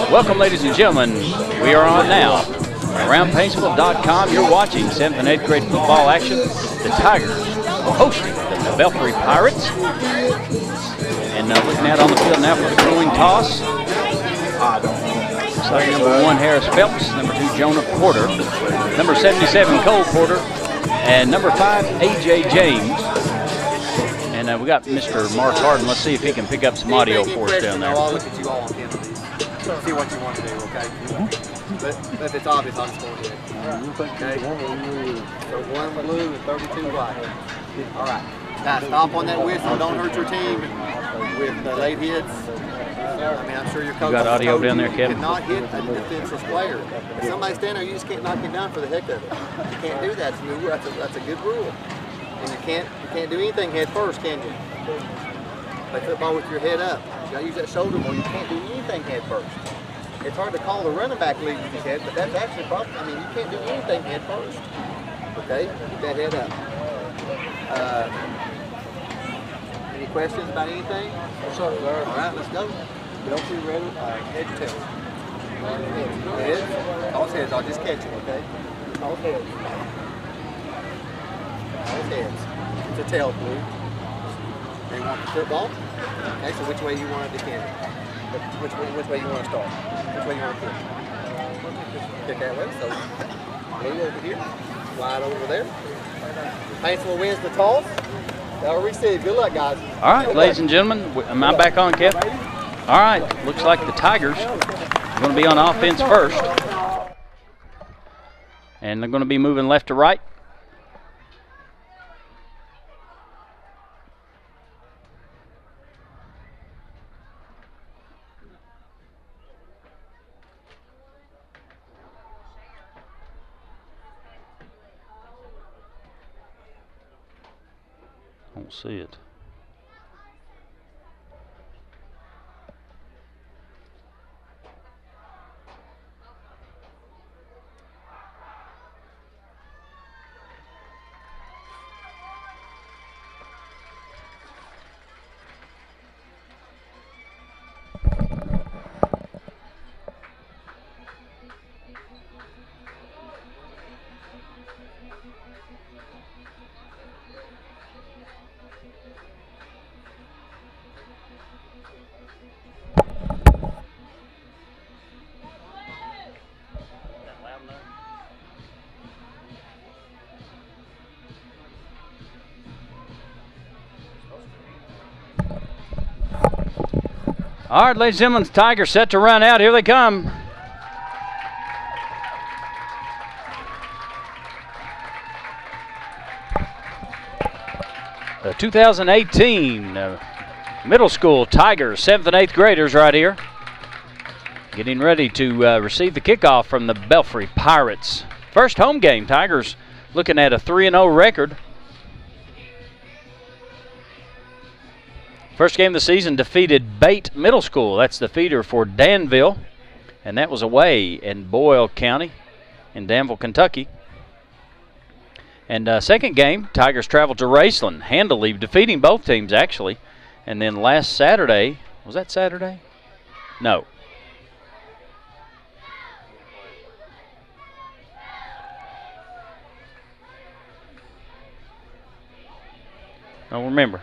Welcome, ladies and gentlemen. We are on now. Around Paintsville.com, you're watching 7th and 8th grade football action. The Tigers hosting the Belfry Pirates. And looking out on the field now for the coin toss. Looks like number 1, Harris Phelps. Number 2, Jonah Porter. Number 77, Cole Porter. And number 5, A.J. James. And we got Mr. Mark Harden. Let's see if he can pick up some audio for us down there. I'll look at you all on camera. See what you want to do, okay? But if it's obvious, I'll just go ahead. Okay? So 1 blue and 32 white. All right. Now stop on that whistle. Don't hurt your team with the late hits. I mean, I'm sure your coach. You got audio down there, Kevin? Cannot hit a defenseless player. If somebody's standing there, you just can't knock him down for the heck of it. You can't do that. That's a good rule. And you can't do anything head first, can you? Play football with your head up. You gotta use that shoulder more. You can't do anything head first. It's hard to call the running back leading his head, but that's actually probably, I mean, you can't do anything head first. Okay? Get that head up. Any questions about anything? What's up, sir? All right, let's go. Belfry ready. Head to tail. Heads? Toss heads. I'll just catch it, okay? Toss heads. Toss heads. It's a tail blue. They want the football. Okay, so which way you want to defend it? Which way you want to start? Which way you want to kick? Kick that way. So blue over here, wide over there. Paintsville wins the toss. That'll receive. Good luck, guys. All right, ladies and gentlemen, am I back on, Kev? All right, looks like the Tigers are going to be on offense first. And they're going to be moving left to right. Don't see it. All right, ladies and gentlemen, the Tigers set to run out. Here they come. The 2018 middle school Tigers, 7th and 8th graders right here. Getting ready to receive the kickoff from the Belfry Pirates. First home game, Tigers looking at a 3-0 record. First game of the season defeated Bate Middle School. That's the feeder for Danville. And that was away in Boyle County in Danville, Kentucky. And second game, Tigers traveled to Raceland, handily defeating both teams actually. And then last Saturday, was that Saturday? No. I don't remember.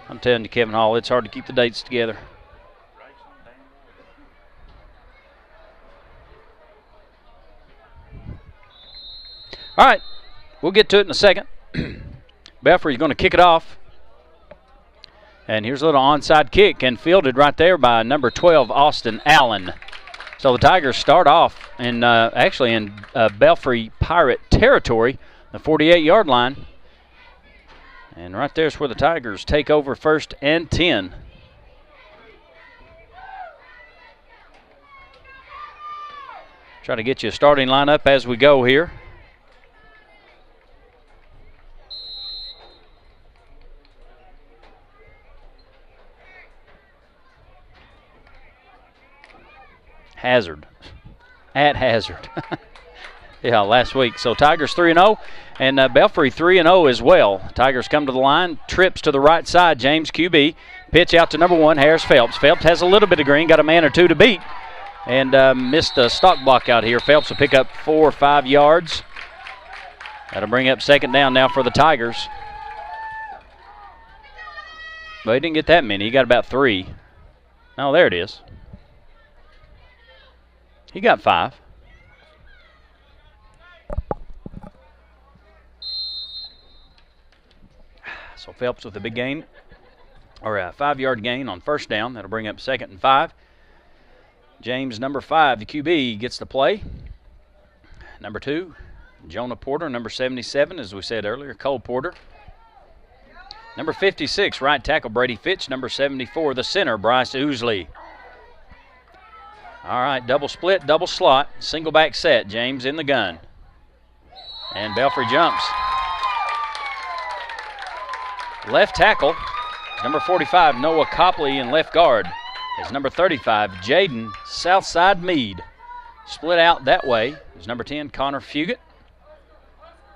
I'm telling you, Kevin Hall, it's hard to keep the dates together. All right, we'll get to it in a second. Belfry is going to kick it off. And here's a little onside kick and fielded right there by number 12, Austin Allen. So the Tigers start off in actually in Belfry Pirate territory, the 48-yard line. And right there's where the Tigers take over 1st and 10. Try to get you a starting lineup as we go here. Hazard. At Hazard. Yeah, last week. So Tigers 3-0, and Belfry 3-0 as well. Tigers come to the line, trips to the right side. James QB, pitch out to number 1, Harris Phelps. Phelps has a little bit of green, got a man or two to beat, and missed a stock block out here. Phelps will pick up 4 or 5 yards. That'll bring up second down now for the Tigers. But he didn't get that many. He got about 3. Oh, there it is. He got 5. So Phelps with a big gain, or a 5-yard gain on first down. That'll bring up second and 5. James, number 5, the QB, gets the play. Number 2, Jonah Porter. Number 77, as we said earlier, Cole Porter. Number 56, right tackle, Brady Fitch. Number 74, the center, Bryce Oosley. All right, double split, double slot, single back set. James in the gun. And Belfry jumps. Left tackle, number 45, Noah Copley, and left guard is number 35, Jaden Southside Mead. Split out that way is number 10, Connor Fugit.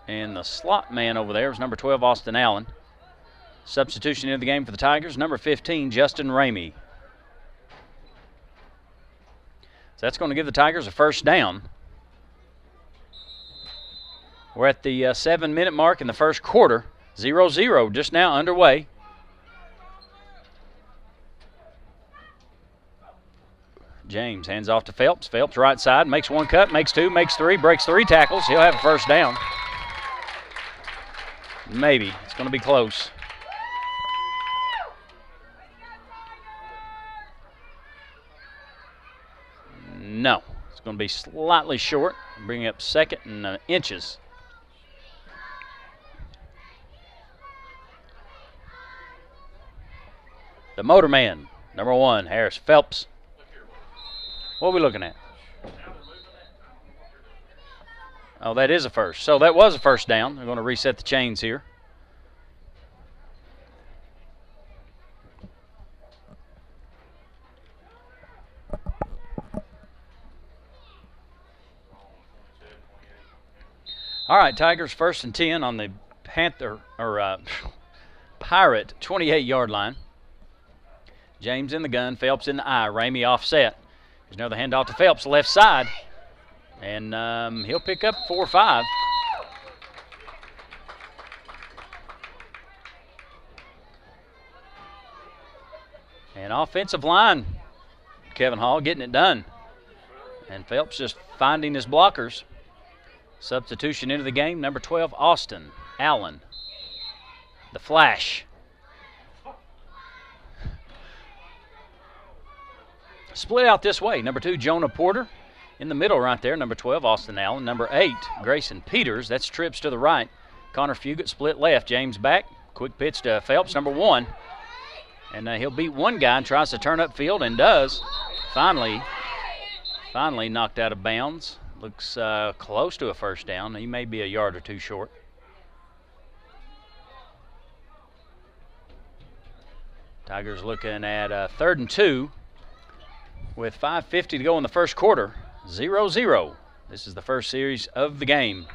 And the slot man over there is number 12, Austin Allen. Substitution into the game for the Tigers, number 15, Justin Ramey. So that's going to give the Tigers a first down. We're at the 7-minute mark in the first quarter. 0-0 just now underway. James hands off to Phelps. Phelps right side, makes 1 cut, makes 2, makes 3, breaks 3 tackles. He'll have a first down. Maybe. It's going to be close. No. It's going to be slightly short. Bring up second and inches. The motorman, number 1, Harris Phelps. What are we looking at? Oh, that is a first. So that was a first down. They're going to reset the chains here. All right, Tigers 1st and 10 on the Pirate 28-yard line. James in the gun, Phelps in the eye, Ramey offset. There's another handoff to Phelps, left side. And he'll pick up 4 or 5. And offensive line, Kevin Hall getting it done. And Phelps just finding his blockers. Substitution into the game, number 12, Austin Allen. The Flash. Split out this way. Number 2, Jonah Porter. In the middle right there, number 12, Austin Allen. Number 8, Grayson Peters. That's trips to the right. Connor Fugit split left. James back. Quick pitch to Phelps, number 1. And he'll beat one guy and tries to turn upfield and does. Finally knocked out of bounds. Looks close to a first down. He may be a yard or 2 short. Tigers looking at 3rd and 2 with 5:50 to go in the first quarter. 0-0. This is the first series of the game.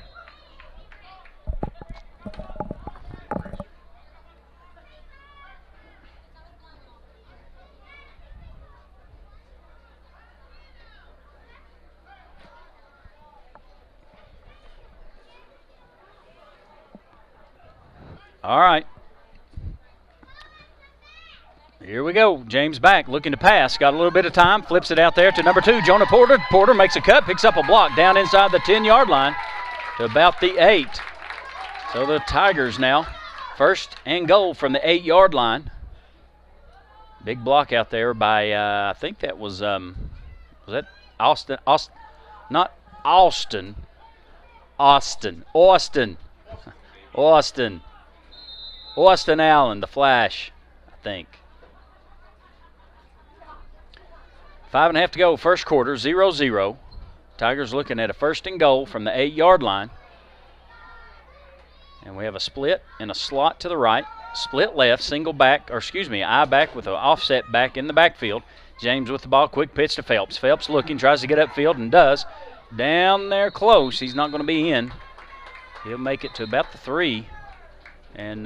All right. Here we go. James back, looking to pass. Got a little bit of time. Flips it out there to number 2, Jonah Porter. Porter makes a cut, picks up a block down inside the 10-yard line to about the 8. So the Tigers now, 1st and goal from the 8-yard line. Big block out there by, I think that was that Austin? Not Austin. Austin Allen, the Flash, I think. 5.5 to go, first quarter, 0-0. Tigers looking at a 1st and goal from the 8-yard line. And we have a split and a slot to the right. Split left, single back, eye back with an offset back in the backfield. James with the ball, quick pitch to Phelps. Phelps looking, tries to get upfield and does. down there close. He's not going to be in. He'll make it to about the 3, and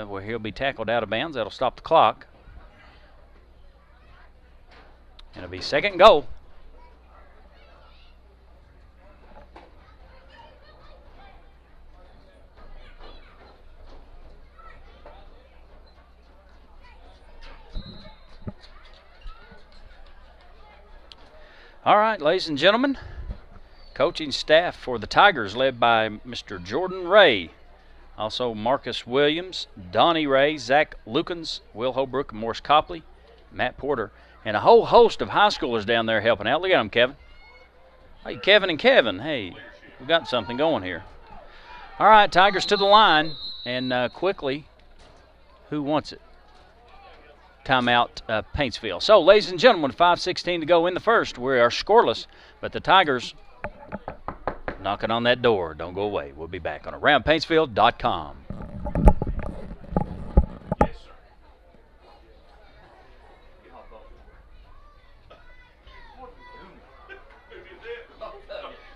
where he'll be tackled out of bounds. That'll stop the clock. And it'll be 2nd and goal. All right, ladies and gentlemen, coaching staff for the Tigers led by Mr. Jordan Ray, also Marcus Williams, Donnie Ray, Zach Lukens, Will Holbrook, and Morris Copley, Matt Porter, and a whole host of high schoolers down there helping out. Look at them, Kevin. Hey, Kevin and Kevin. Hey, we got something going here. All right, Tigers to the line, and quickly, who wants it? Timeout, Paintsville. So, ladies and gentlemen, 5:16 to go in the first. We are scoreless, but the Tigers knocking on that door. Don't go away. We'll be back on AroundPaintsville.com. Yes, sir.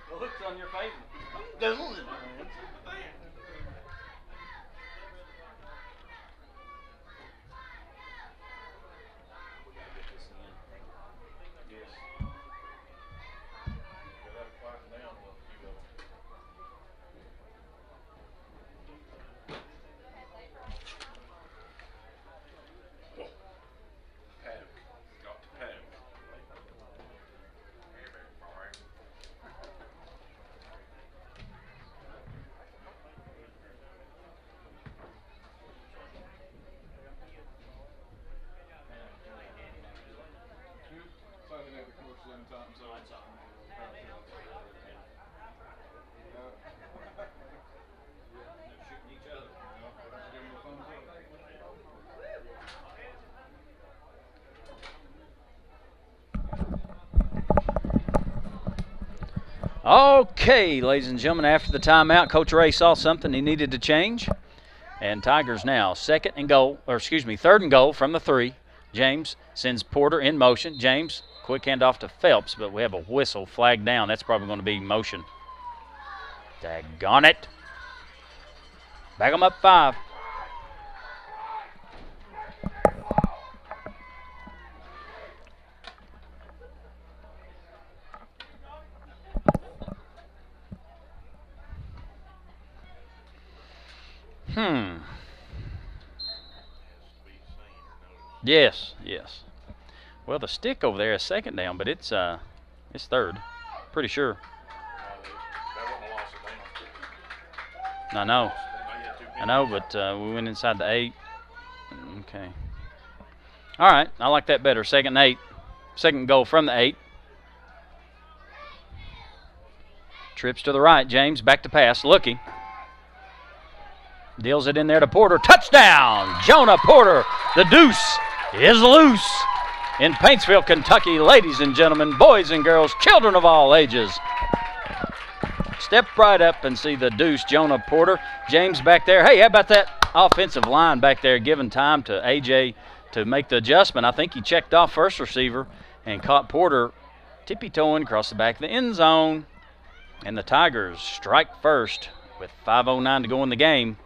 The look's on your face. Okay, ladies and gentlemen, after the timeout, Coach Ray saw something he needed to change. And Tigers now 3rd and goal from the 3. James sends Porter in motion. James, quick handoff to Phelps, but we have a whistle flagged down. That's probably going to be motion. Daggone it. Back them up 5. Yes. Well, the stick over there is 2nd down, but it's 3rd. Pretty sure. I know, but we went inside the 8. Okay. All right, I like that better. 2nd and 8. 2nd goal from the 8. Trips to the right. James back to pass. Looking. Deals it in there to Porter. Touchdown! Jonah Porter. The deuce is loose in Paintsville, Kentucky. Ladies and gentlemen, boys and girls, children of all ages. Step right up and see the deuce, Jonah Porter. James back there. Hey, how about that offensive line back there giving time to A.J. to make the adjustment? I think he checked off first receiver and caught Porter tippy-toeing across the back of the end zone. And the Tigers strike first with 5:09 to go in the game.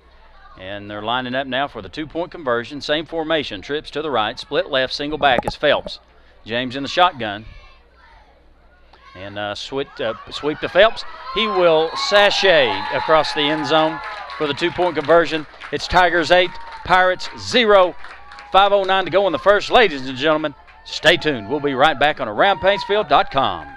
And they're lining up now for the 2-point conversion. Same formation. Trips to the right. Split left. Single back is Phelps. James in the shotgun. And sweep to Phelps. He will sashay across the end zone for the 2-point conversion. It's Tigers 8, Pirates 0. 5:09 to go in the first. Ladies and gentlemen, stay tuned. We'll be right back on AroundPaintsville.com.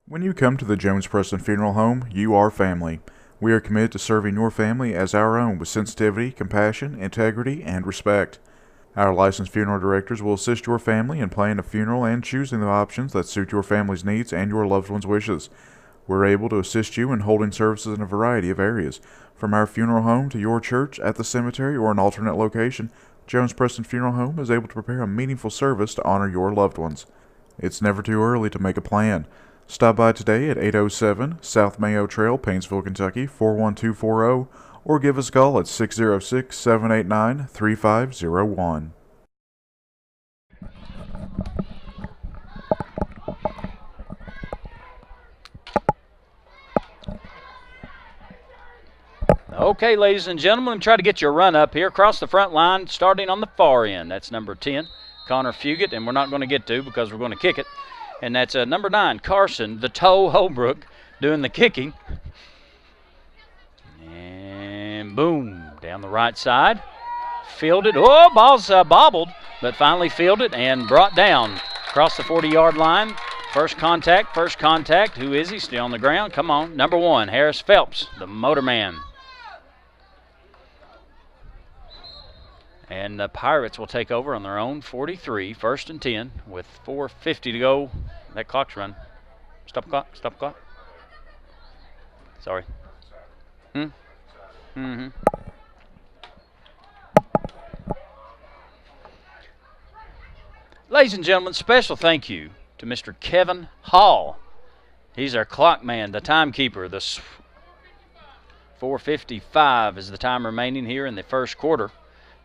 When you come to the Jones Preston Funeral Home, you are family. We are committed to serving your family as our own with sensitivity, compassion, integrity, and respect. Our licensed funeral directors will assist your family in planning a funeral and choosing the options that suit your family's needs and your loved one's wishes. We're able to assist you in holding services in a variety of areas, from our funeral home to your church, at the cemetery, or an alternate location. Jones Preston Funeral Home is able to prepare a meaningful service to honor your loved ones. It's never too early to make a plan. Stop by today at 807 South Mayo Trail, Paintsville, Kentucky, 41240, or give us a call at 606-789-3501. Okay, ladies and gentlemen, try to get your run up here across the front line, starting on the far end. That's number 10, Connor Fugit, and we're not going to get to because we're going to kick it. And that's number 9, Carson, the Toe Holbrook, doing the kicking. And boom, down the right side. Fielded. Oh, ball's bobbled, but finally fielded and brought down across the 40-yard line. First contact. Who is he? Still on the ground. Come on. Number 1, Harris Phelps, the motorman. And the Pirates will take over on their own 43, 1st and 10, with 4:50 to go. That clock's run. Stop clock. Sorry. Mm-hmm. Ladies and gentlemen, special thank you to Mr. Kevin Hall. He's our clock man, the timekeeper. The 4:55 is the time remaining here in the first quarter.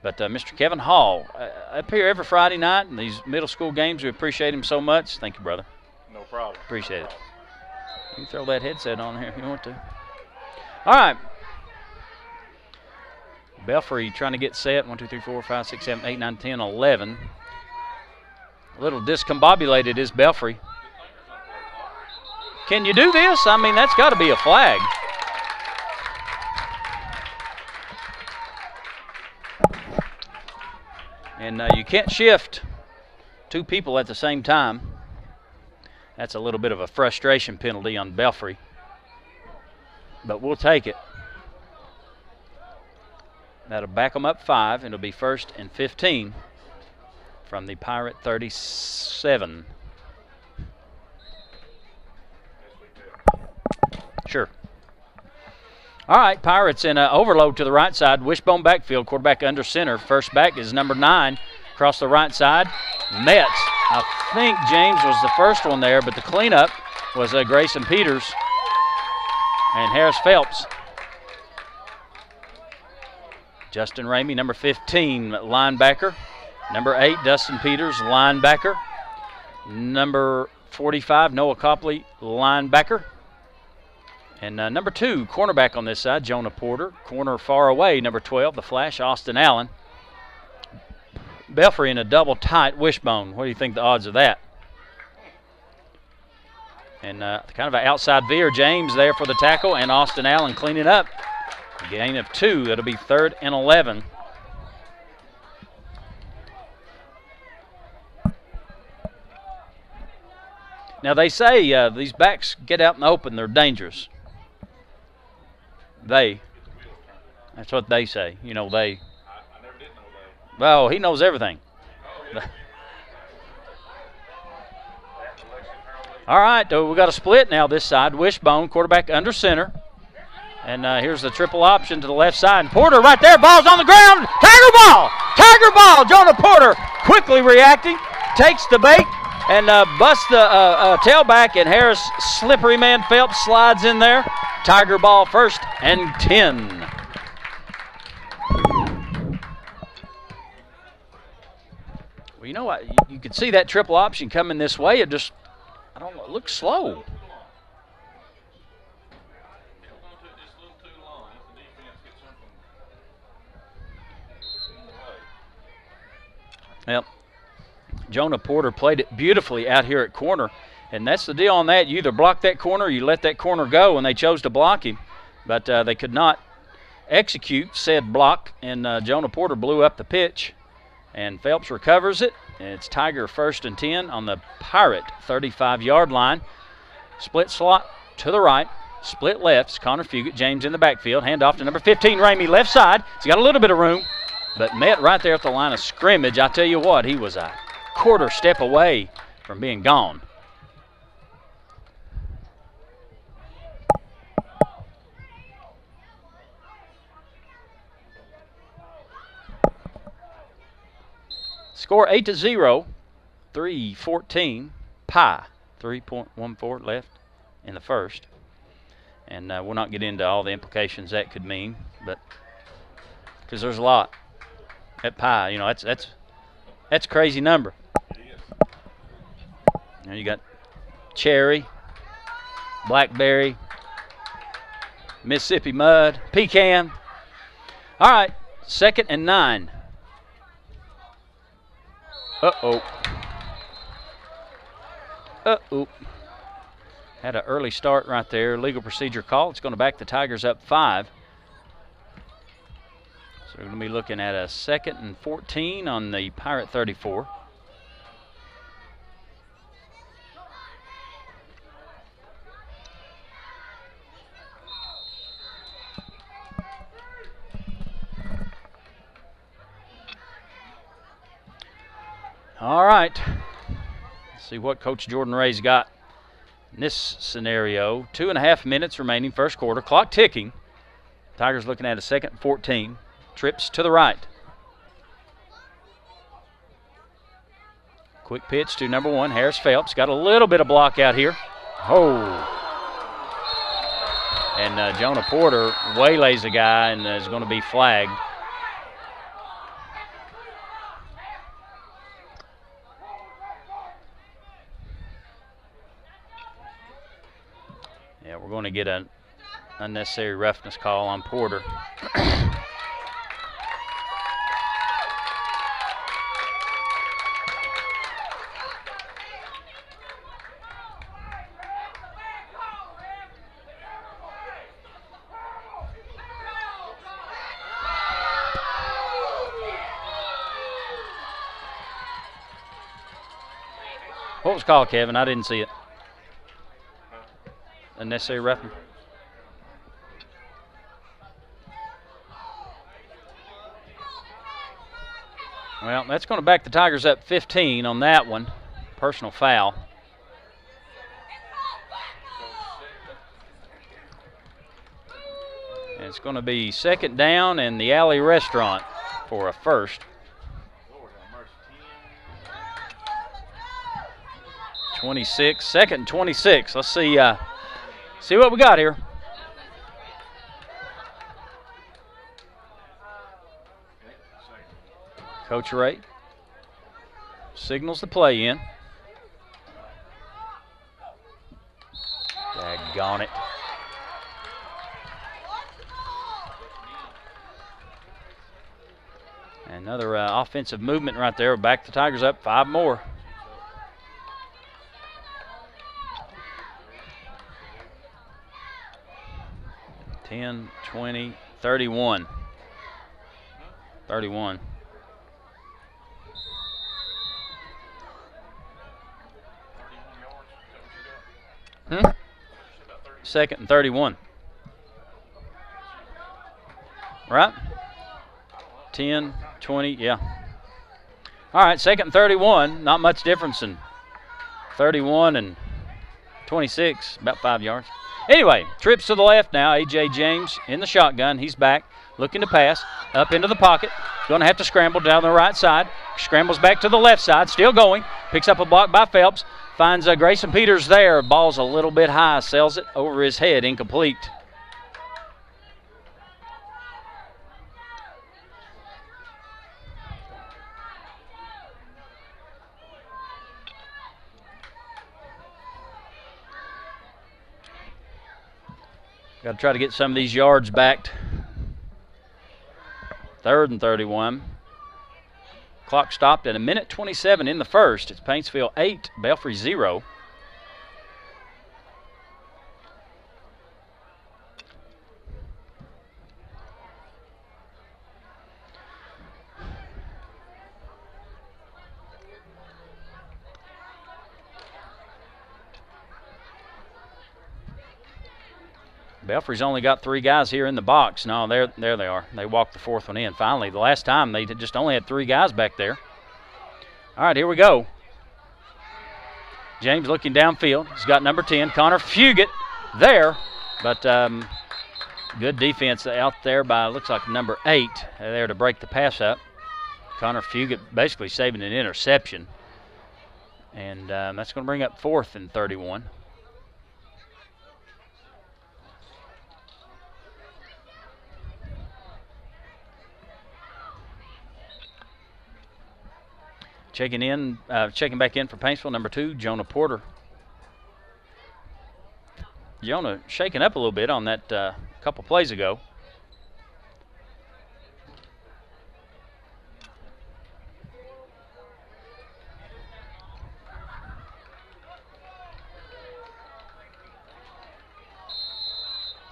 But Mr. Kevin Hall, up here every Friday night in these middle school games, we appreciate him so much. Thank you, brother. No problem. Appreciate it. You can throw that headset on here if you want to. All right. Belfry trying to get set. 1, 2, 3, 4, 5, 6, 7, 8, 9, 10, 11. A little discombobulated is Belfry. Can you do this? I mean, that's got to be a flag. And you can't shift 2 people at the same time. That's a little bit of a frustration penalty on Belfry. But we'll take it. That'll back them up 5, and it'll be 1st and 15 from the Pirate 37. Sure. All right, Pirates in overload to the right side. Wishbone backfield, quarterback under center. First back is number 9 across the right side. Metz. I think James was the first one there, but the cleanup was Grayson Peters and Harris Phelps. Justin Ramey, number 15, linebacker. Number 8, Dustin Peters, linebacker. Number 45, Noah Copley, linebacker. And number 2, cornerback on this side, Jonah Porter. Corner far away, number 12, the Flash, Austin Allen. Belfry in a double tight wishbone. What do you think the odds of that? And kind of an outside veer. James there for the tackle, and Austin Allen cleaning up. Gain of 2. That'll be 3rd and 11. Now they say these backs get out in the open, they're dangerous. That's what they say. You know, they. I never did know that. Well, he knows everything. Oh, yeah. All right, we got a split now this side. Wishbone, quarterback under center. And here's the triple option to the left side. And Porter right there, ball's on the ground. Tiger ball! Tiger ball! Jonah Porter quickly reacting, takes the bait, and busts the tailback, and Harris, slippery man Phelps, slides in there. Tiger ball, 1st and 10. Well, you know what? You could see that triple option coming this way. It just, I don't know, it looks slow. Well, Jonah Porter played it beautifully out here at corner, and that's the deal on that. You either block that corner or you let that corner go, and they chose to block him. But they could not execute said block, and Jonah Porter blew up the pitch, and Phelps recovers it, and it's Tiger 1st and 10 on the Pirate 35-yard line. Split slot to the right, split lefts. Connor Fugit, James in the backfield. Hand off to number 15, Ramey, left side. He's got a little bit of room, but met right there at the line of scrimmage. I tell you what, he was a quarter step away from being gone. Score 8-0, 3:14, Pie, 3.14 left in the first. And we'll not get into all the implications that could mean, but because there's a lot. At Pie, you know, that's a crazy number. Now you got cherry, blackberry, Mississippi mud, pecan, All right, 2nd and 9. Uh-oh. Uh-oh. Had an early start right there. Legal procedure call. It's going to back the Tigers up 5. So we're going to be looking at a 2nd and 14 on the Pirate 34. All right. Let's see what Coach Jordan Ray's got in this scenario. 2.5 minutes remaining, first quarter. Clock ticking. Tigers looking at a 2nd and 14. Trips to the right. Quick pitch to number 1, Harris Phelps. Got a little bit of block out here. Oh. And Jonah Porter waylays a guy and is going to be flagged. Yeah, we're going to get an unnecessary roughness call on Porter. What was called, Kevin? I didn't see it. Unnecessary roughness. Well, that's going to back the Tigers up 15 on that one. Personal foul. And it's going to be 2nd down and the Alley Restaurant for a first. 26, 2nd and 26. Let's see what we got here. Coach Ray signals the play in. Daggone it. Another offensive movement right there. Back the Tigers up 5 more. $10, $20, $31. 31. Hmm? 2nd and 31. Right? 10, 20, yeah. All right, 2nd and 31. Not much difference in 31 and 26, about 5 yards. Anyway, trips to the left now. A.J. James in the shotgun. He's back, looking to pass, up into the pocket. Going to have to scramble down the right side. Scrambles back to the left side, still going. Picks up a block by Phelps. Finds Grayson Peters there. Ball's a little bit high. Sells it over his head. Incomplete. Got to try to get some of these yards backed. 3rd and 31. Clock stopped at 1:27 in the first. It's Paintsville 8, Belfry 0. Belfry's only got 3 guys here in the box. No, there they are. They walked the 4th one in. Finally, the last time they just only had 3 guys back there. All right, here we go. James looking downfield. He's got number 10, Connor Fugit, there. But good defense out there by, looks like, number 8 there to break the pass up. Connor Fugit basically saving an interception. And that's going to bring up 4th and 31. Checking back in for Paintsville, number 2, Jonah Porter. Jonah shaking up a little bit on that couple plays ago.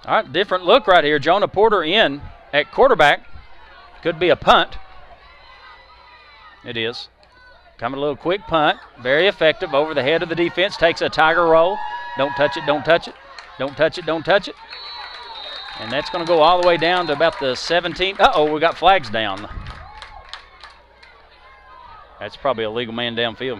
All right, different look right here. Jonah Porter in at quarterback. Could be a punt. It is. Coming a little quick punt. Very effective over the head of the defense. Takes a Tiger roll. Don't touch it, don't touch it. Don't touch it, don't touch it. And that's going to go all the way down to about the 17. Uh-oh, we got flags down. That's probably a legal man downfield.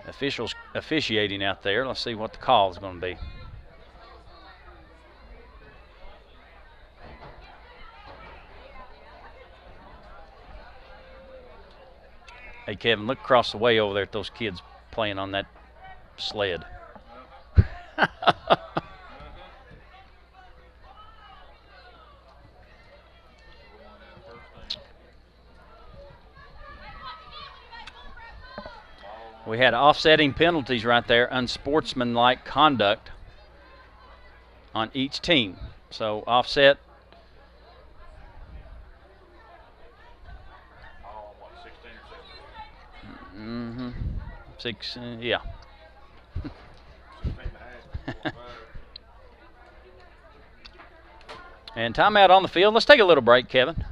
Officials officiating out there. Let's see what the call is going to be. Hey, Kevin, look across the way over there at those kids playing on that sled. We had offsetting penalties right there, unsportsmanlike conduct on each team. So offset. Mm-hmm. Six, yeah. And timeout on the field. Let's take a little break, Kevin.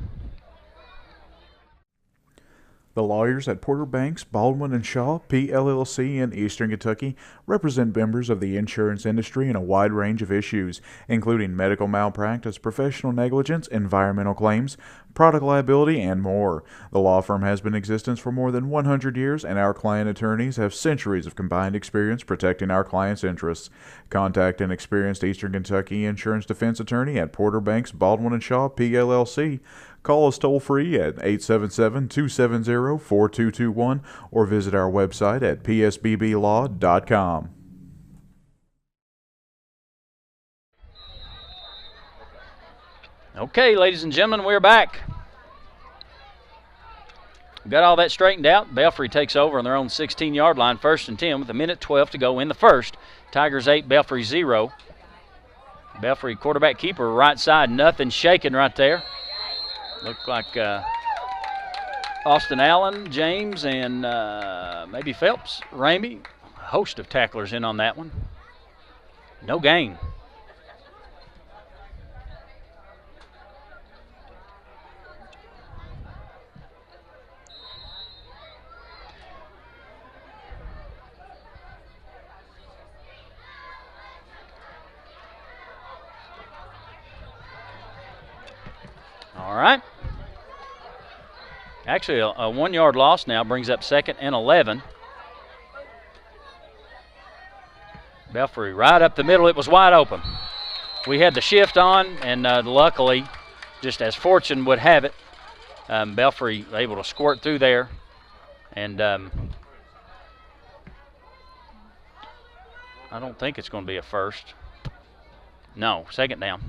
The lawyers at Porter Banks, Baldwin & Shaw, PLLC in Eastern Kentucky represent members of the insurance industry in a wide range of issues, including medical malpractice, professional negligence, environmental claims, product liability, and more. The law firm has been in existence for more than 100 years, and our client attorneys have centuries of combined experience protecting our clients' interests. Contact an experienced Eastern Kentucky insurance defense attorney at Porter Banks, Baldwin & Shaw, PLLC. Call us toll-free at 877-270-4221 or visit our website at psbblaw.com. Okay, ladies and gentlemen, we're back. We've got all that straightened out. Belfry takes over on their own 16-yard line, 1st and 10 with 1:12 to go in the first. Tigers 8, Belfry 0. Belfry quarterback keeper right side, nothing shaking right there. Looked like Austin Allen, James, and maybe Phelps, Ramey. A host of tacklers in on that one. No gain. All right. Actually, a 1-yard loss now brings up 2nd and 11. Belfry right up the middle. It was wide open. We had the shift on, and luckily, just as fortune would have it, Belfry able to squirt through there. And I don't think it's going to be a first. No, 2nd down.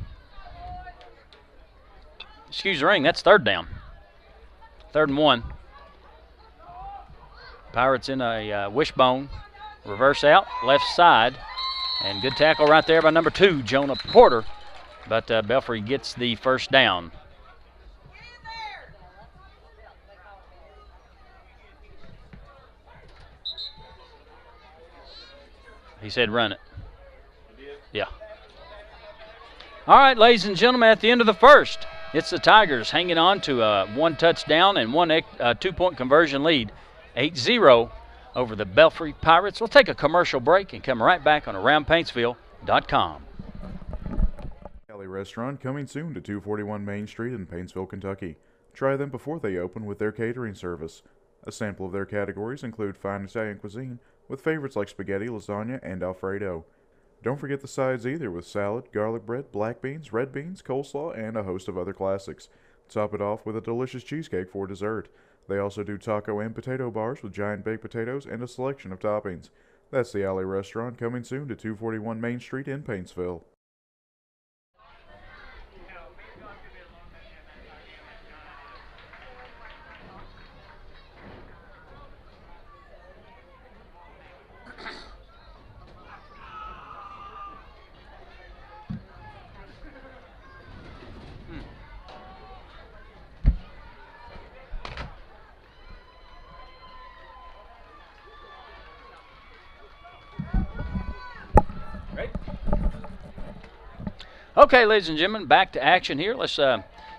Excuse the ring, that's 3rd down. 3rd and 1. Pirates in a wishbone. Reverse out, left side. And good tackle right there by number 2, Jonah Porter. But Belfry gets the 1st down. He said run it. Yeah. All right, ladies and gentlemen, at the end of the first, it's the Tigers hanging on to a 1 touchdown and 1 2-point conversion lead, 8-0 over the Belfry Pirates. We'll take a commercial break and come right back on AroundPaintsville.com. Alley Restaurant coming soon to 241 Main Street in Paintsville, Kentucky. Try them before they open with their catering service. A sample of their categories include fine Italian cuisine with favorites like spaghetti, lasagna, and Alfredo. Don't forget the sides either with salad, garlic bread, black beans, red beans, coleslaw, and a host of other classics. Top it off with a delicious cheesecake for dessert. They also do taco and potato bars with giant baked potatoes and a selection of toppings. That's the Alley Restaurant coming soon to 241 Main Street in Paintsville. Okay, ladies and gentlemen, back to action here. Let's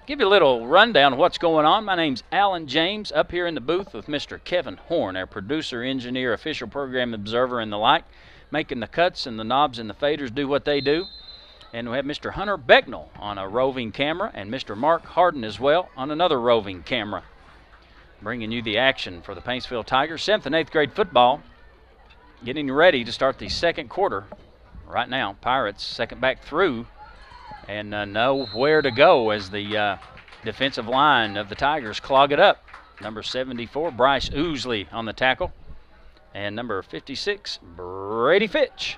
give you a little rundown of what's going on. My name's Alan James, up here in the booth with Mr. Kevin Horn, our producer, engineer, official program observer, and the like, making the cuts and the knobs and the faders do what they do. And we have Mr. Hunter Becknell on a roving camera and Mr. Mark Harden as well on another roving camera, bringing you the action for the Paintsville Tigers. 7th and 8th grade football getting ready to start the second quarter. Right now, Pirates second back through and know where to go as the defensive line of the Tigers clog it up. Number 74, Bryce Oosley on the tackle, and number 56, Brady Fitch.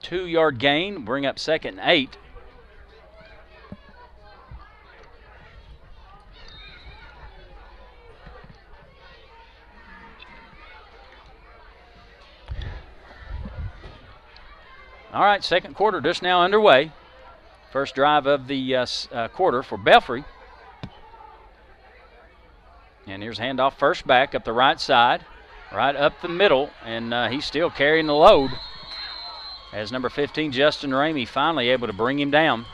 2-yard gain, bring up 2nd and 8. All right, second quarter just now underway. First drive of the quarter for Belfry. And here's handoff first back up the right side, right up the middle, and he's still carrying the load as number 15, Justin Ramey, finally able to bring him down.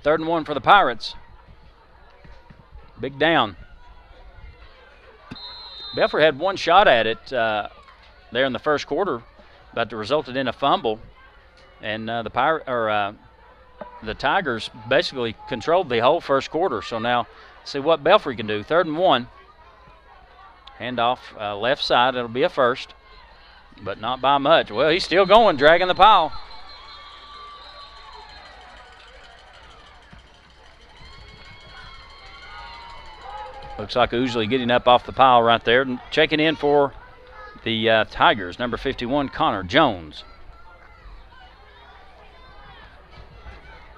Third and 1 for the Pirates. Big down. Belfry had one shot at it there in the first quarter, but it resulted in a fumble, and the Tigers basically controlled the whole first quarter. So now, see what Belfry can do. 3rd and 1. Handoff left side. It'll be a first, but not by much. Well, he's still going, dragging the pile. Looks like Oosley getting up off the pile right there. And checking in for the Tigers, number 51, Connor Jones.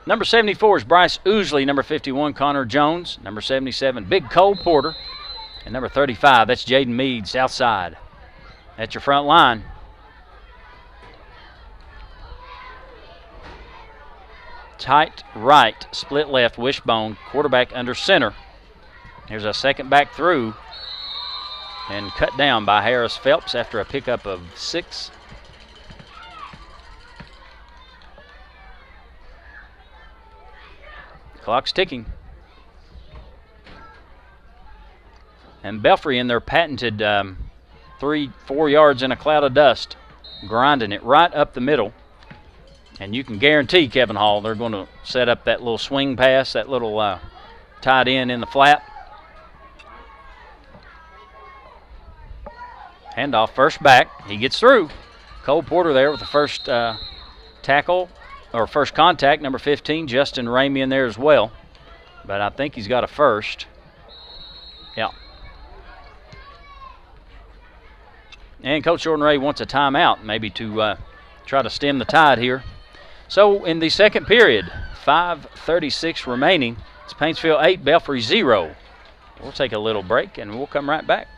Number 74 is Bryce Oosley. Number 51, Connor Jones. Number 77, Big Cole Porter. And number 35, that's Jaden Mead, south side. That's your front line. Tight right, split left, wishbone, quarterback under center. Here's a second back through and cut down by Harris Phelps after a pickup of 6. Clock's ticking. And Belfry in their patented 3-4 yards in a cloud of dust, grinding it right up the middle. And you can guarantee, Kevin Hall, they're going to set up that little swing pass, that little tight end in the flat. Handoff first back. He gets through. Cole Porter there with the first tackle, or first contact. Number 15, Justin Ramey in there as well. But I think he's got a first. Yeah. And Coach Jordan Ray wants a timeout, maybe to try to stem the tide here. So in the second period, 5:36 remaining. It's Paintsville 8, Belfry 0. We'll take a little break, and we'll come right back.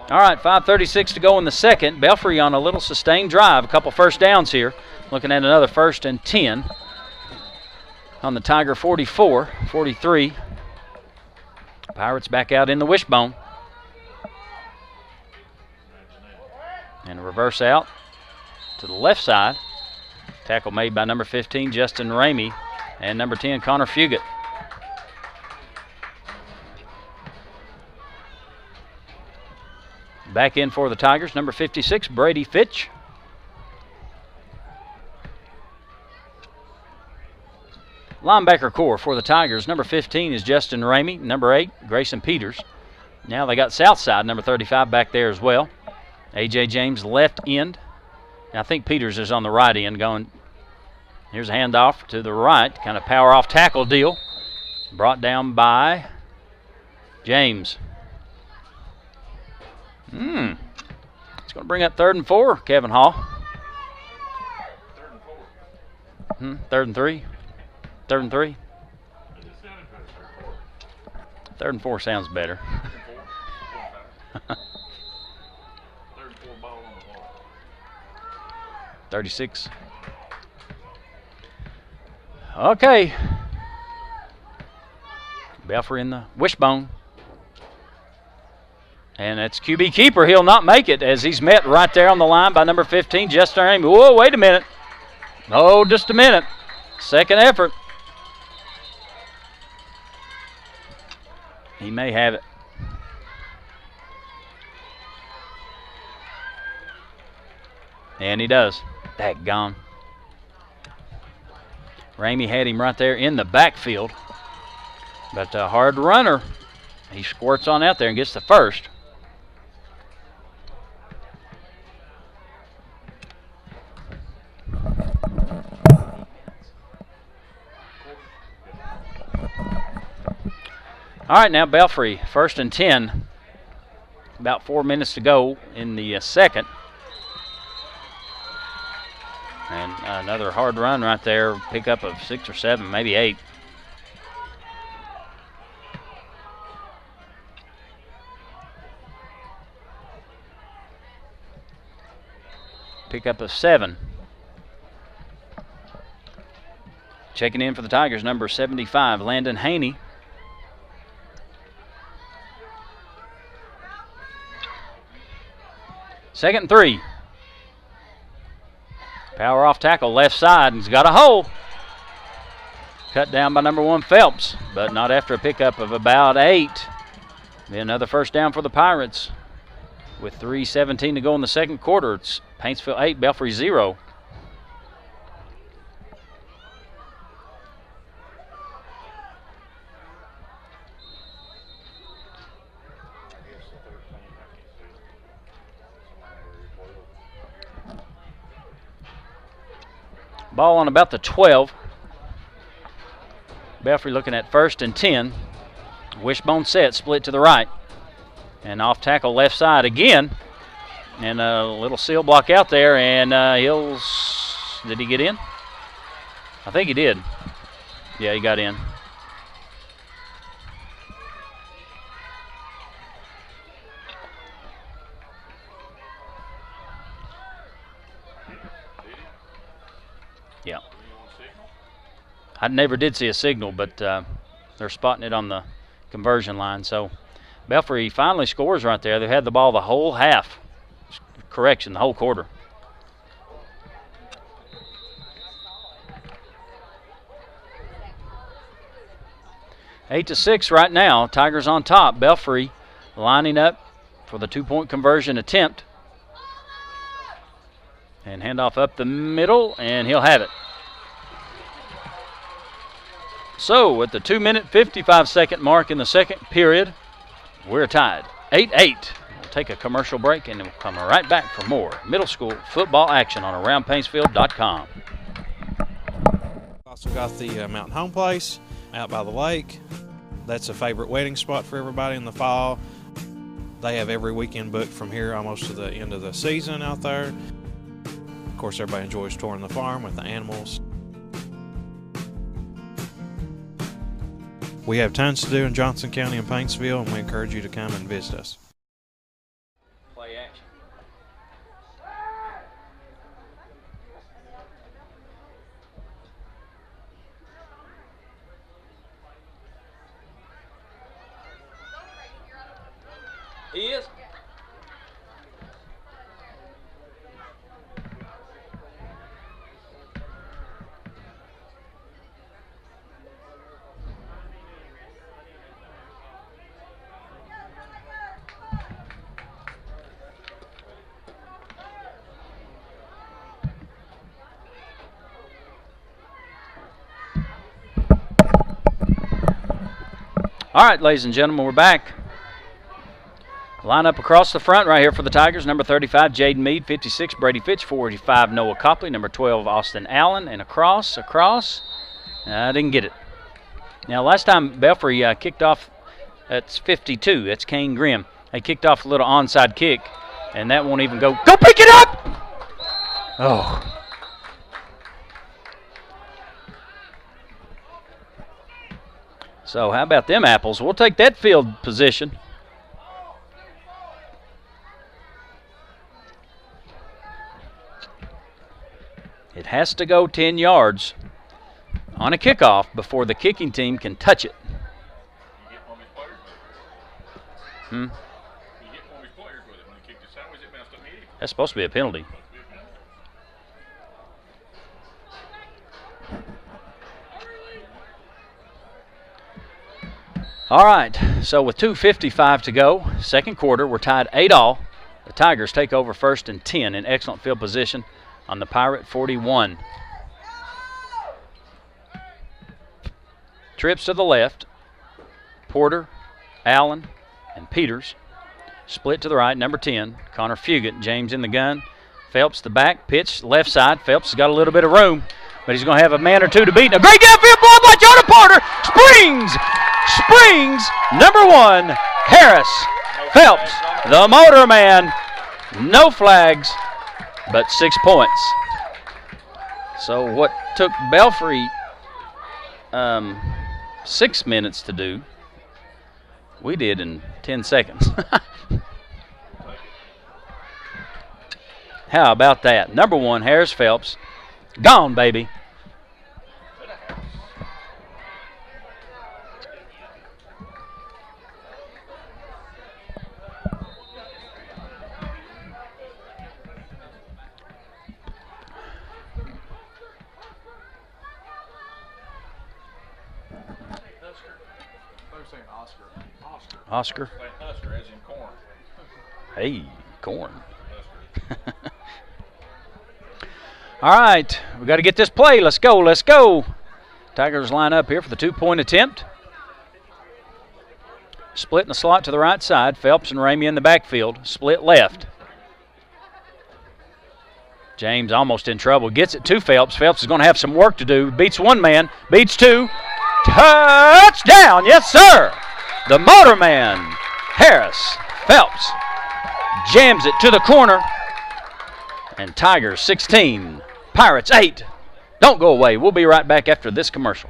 All right, 5:36 to go in the second. Belfry on a little sustained drive. A couple first downs here. Looking at another 1st and 10 on the Tiger 44, 43. Pirates back out in the wishbone. And a reverse out to the left side. Tackle made by number 15, Justin Ramey, and number 10, Connor Fugit. Back in for the Tigers, number 56, Brady Fitch. Linebacker core for the Tigers, number 15 is Justin Ramey, number 8, Grayson Peters. Now they got Southside, number 35, back there as well. A.J. James, left end. I think Peters is on the right end going. Here's a handoff to the right, kind of power off tackle deal. Brought down by James. It's going to bring up 3rd and 4, Kevin Hall. 3rd and 3. 3rd and 3. 3rd and 4 sounds better. 36. Okay. Belfry in the wishbone. And that's QB keeper. He'll not make it as he's met right there on the line by number 15, Justin Ramey. Whoa, wait a minute. Oh, just a minute. Second effort. He may have it. And he does. Daggone. Ramey had him right there in the backfield. But a hard runner. He squirts on out there and gets the first. All right, now Belfry, 1st and 10. About 4 minutes to go in the second. And another hard run right there. Pickup of 6 or 7, maybe 8. Pickup of 7. Checking in for the Tigers, number 75, Landon Haney. Second and 3. Power off tackle, left side, and he's got a hole. Cut down by number 1, Phelps, but not after a pickup of about 8. Then another first down for the Pirates. With 3:17 to go in the second quarter, it's Paintsville 8, Belfry 0. Ball on about the 12. Belfry looking at 1st and 10. Wishbone set, split to the right. And off tackle left side again. And a little seal block out there, and did he get in? I think he did. Yeah, he got in. Yeah. I never did see a signal, but they're spotting it on the conversion line. So Belfry finally scores right there. They've had the ball the whole half. Correction, the whole quarter. Eight to 6 right now. Tigers on top. Belfry lining up for the 2-point conversion attempt. And handoff up the middle, and he'll have it. So at the 2-minute, 55-second mark in the second period, we're tied. 8-8. We'll take a commercial break, and we'll come right back for more middle school football action on AroundPaintsville.com. Also got the Mountain Home Place out by the lake. That's a favorite wedding spot for everybody in the fall. They have every weekend booked from here almost to the end of the season out there. Of course, everybody enjoys touring the farm with the animals. We have tons to do in Johnson County and Paintsville, and we encourage you to come and visit us. All right, ladies and gentlemen, we're back. Line up across the front right here for the Tigers. Number 35, Jaden Mead. 56, Brady Fitch. 45, Noah Copley. Number 12, Austin Allen. And across. Didn't get it. Now, last time Belfry kicked off, that's 52. That's Kane Grimm. They kicked off a little onside kick, and that won't even go. Go pick it up! Oh. So how about them apples? We'll take that field position. It has to go 10 yards on a kickoff before the kicking team can touch it. That's supposed to be a penalty. All right, so with 2:55 to go, second quarter, we're tied 8-all. The Tigers take over 1st and 10 in excellent field position on the Pirate 41. Trips to the left. Porter, Allen, and Peters. Split to the right, number 10, Connor Fugit. James in the gun. Phelps the back, pitch, left side. Phelps has got a little bit of room, but he's going to have a man or two to beat. A great downfield ball by Jonah Porter. Springs, number 1, Harris. Phelps, the motor man. No flags, but 6 points. So what took Belfry 6 minutes to do, we did in 10 seconds. How about that? Number 1, Harris Phelps. Gone, baby. Oscar. Husker, as in corn. Hey, corn. All right, we got to get this play. Let's go. Tigers line up here for the 2-point attempt. Split in the slot to the right side. Phelps and Ramey in the backfield. Split left. James almost in trouble. Gets it to Phelps. Phelps is going to have some work to do. Beats one man. Beats two. Touchdown. Yes, sir. The motor man, Harris Phelps, jams it to the corner. And Tigers 16, Pirates 8. Don't go away. We'll be right back after this commercial.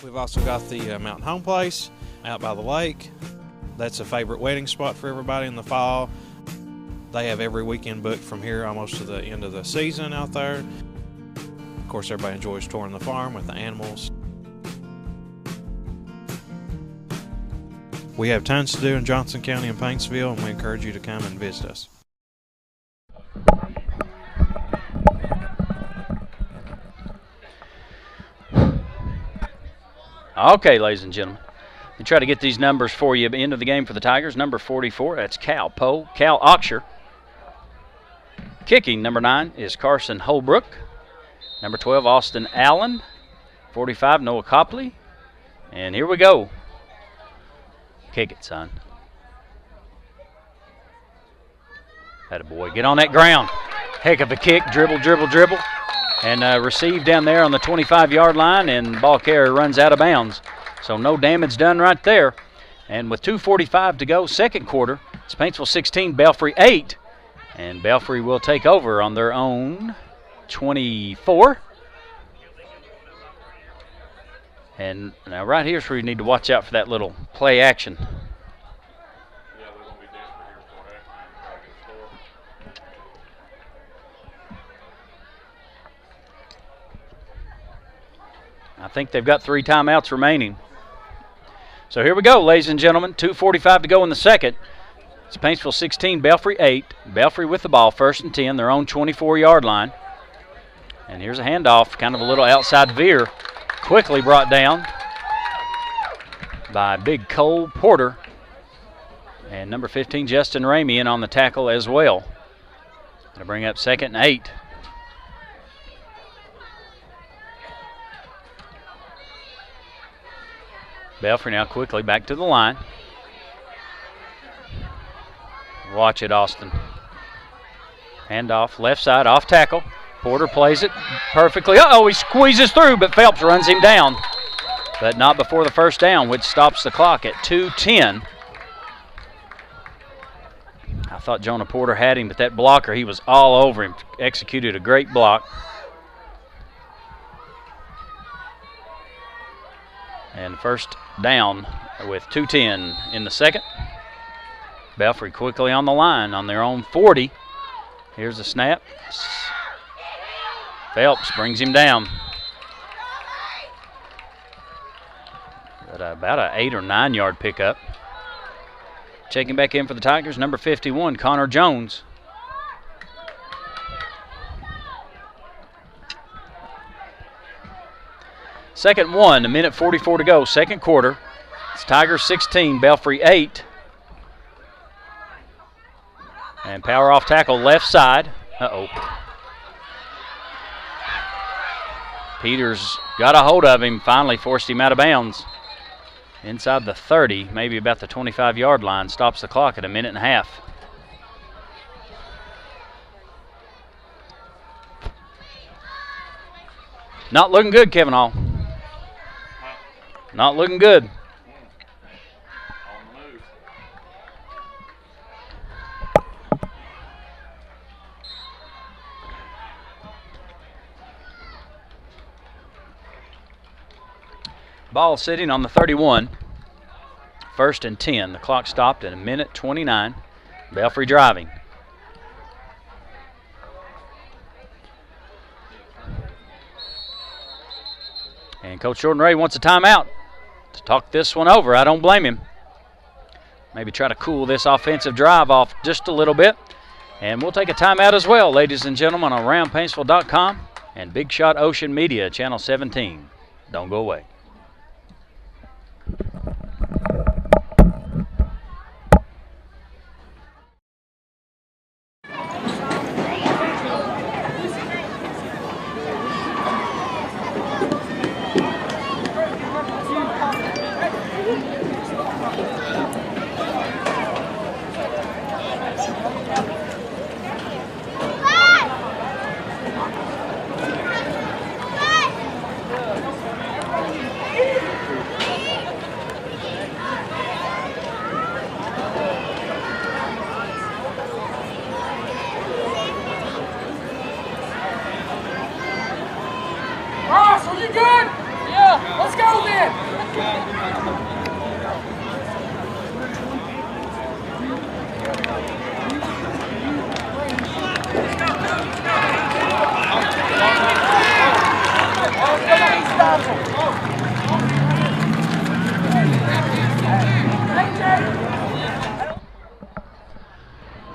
We've also got the Mountain Home Place out by the lake. That's a favorite wedding spot for everybody in the fall. They have every weekend booked from here almost to the end of the season out there. Of course, everybody enjoys touring the farm with the animals. We have tons to do in Johnson County and Paintsville, and we encourage you to come and visit us. Okay, ladies and gentlemen. We try to get these numbers for you at the end of the game for the Tigers. Number 44, that's Cal Oxher. Kicking, number 9, is Carson Holbrook. Number 12, Austin Allen. 45, Noah Copley. And here we go. Kick it, son. Attaboy. Get on that ground. Heck of a kick. Dribble. And received down there on the 25-yard line, and ball carrier runs out of bounds. So no damage done right there. And with 2:45 to go, second quarter, it's Paintsville 16, Belfry 8. And Belfry will take over on their own 24. And now right here's where you need to watch out for that little play action. Yeah, they're going to be desperate here for halftime. Try to get the score. I think they've got 3 timeouts remaining. So here we go, ladies and gentlemen. 2:45 to go in the second. It's Paintsville 16, Belfry 8. Belfry with the ball, 1st and 10, their own 24-yard line. And here's a handoff, kind of a little outside veer. Quickly brought down by big Cole Porter. And number 15, Justin Ramey, in on the tackle as well. Gonna bring up 2nd and 8. Belfry now quickly back to the line. Watch it, Austin. Handoff, left side, off tackle. Porter plays it perfectly. Uh-oh, he squeezes through, but Phelps runs him down. But not before the first down, which stops the clock at 2:10. I thought Jonah Porter had him, but that blocker, he was all over him. Executed a great block. And first down with 2:10 in the second. Belfry quickly on the line on their own 40. Here's the snap. Phelps brings him down. But about an 8 or 9 yard pickup. Checking back in for the Tigers, number 51, Connor Jones. Second one, 1:44 to go, second quarter. It's Tigers 16, Belfry 8. And power off tackle left side. Uh-oh. Peters got a hold of him, finally forced him out of bounds. Inside the 30, maybe about the 25-yard line, stops the clock at 1.5 minutes. Not looking good, Kevin Hall. Not looking good. Ball sitting on the 31. 1st and 10. The clock stopped at 1:29. Belfry driving. And Coach Jordan Ray wants a timeout to talk this one over. I don't blame him. Maybe try to cool this offensive drive off just a little bit. And we'll take a timeout as well, ladies and gentlemen, on AroundPaintsville.com and Big Shot Ocean Media, Channel 17. Don't go away.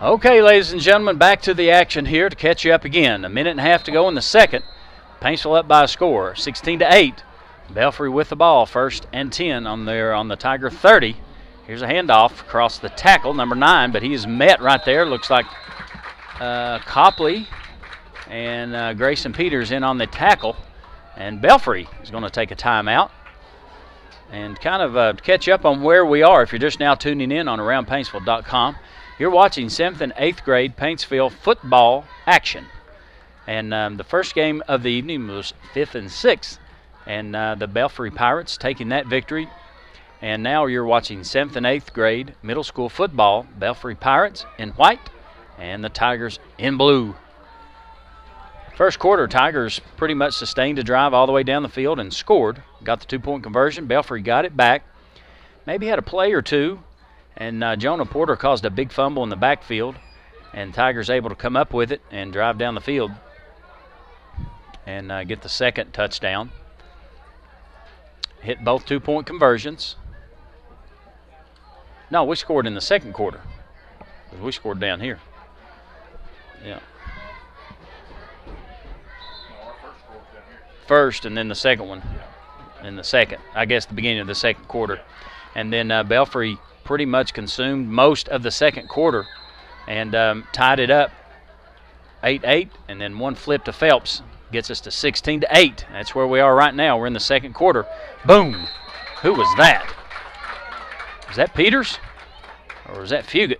Okay, ladies and gentlemen, back to the action here to catch you up again. 1.5 minutes to go in the second. Paintsville up by a score, 16-8. Belfry with the ball, 1st and 10 on the Tiger 30. Here's a handoff across the tackle, number 9, but he is met right there. Looks like Copley and Grayson Peters in on the tackle. And Belfry is going to take a timeout and kind of catch up on where we are if you're just now tuning in on AroundPaintsville.com. You're watching 7th and 8th grade Paintsville football action. And the first game of the evening was 5th and 6th. And the Belfry Pirates taking that victory. And now you're watching 7th and 8th grade middle school football. Belfry Pirates in white and the Tigers in blue. First quarter, Tigers pretty much sustained a drive all the way down the field and scored. Got the 2-point conversion. Belfry got it back. Maybe had a play or two. And Jonah Porter caused a big fumble in the backfield. And Tigers able to come up with it and drive down the field and get the second touchdown. Hit both 2-point conversions. No, we scored in the second quarter. We scored down here. Yeah. First and then the second one in the second. I guess the beginning of the second quarter. And then Belfry pretty much consumed most of the second quarter and tied it up 8-8, and then one flip to Phelps gets us to 16-8. That's where we are right now. We're in the second quarter. Boom. Who was that? Was that Peters? Or was that Fugit?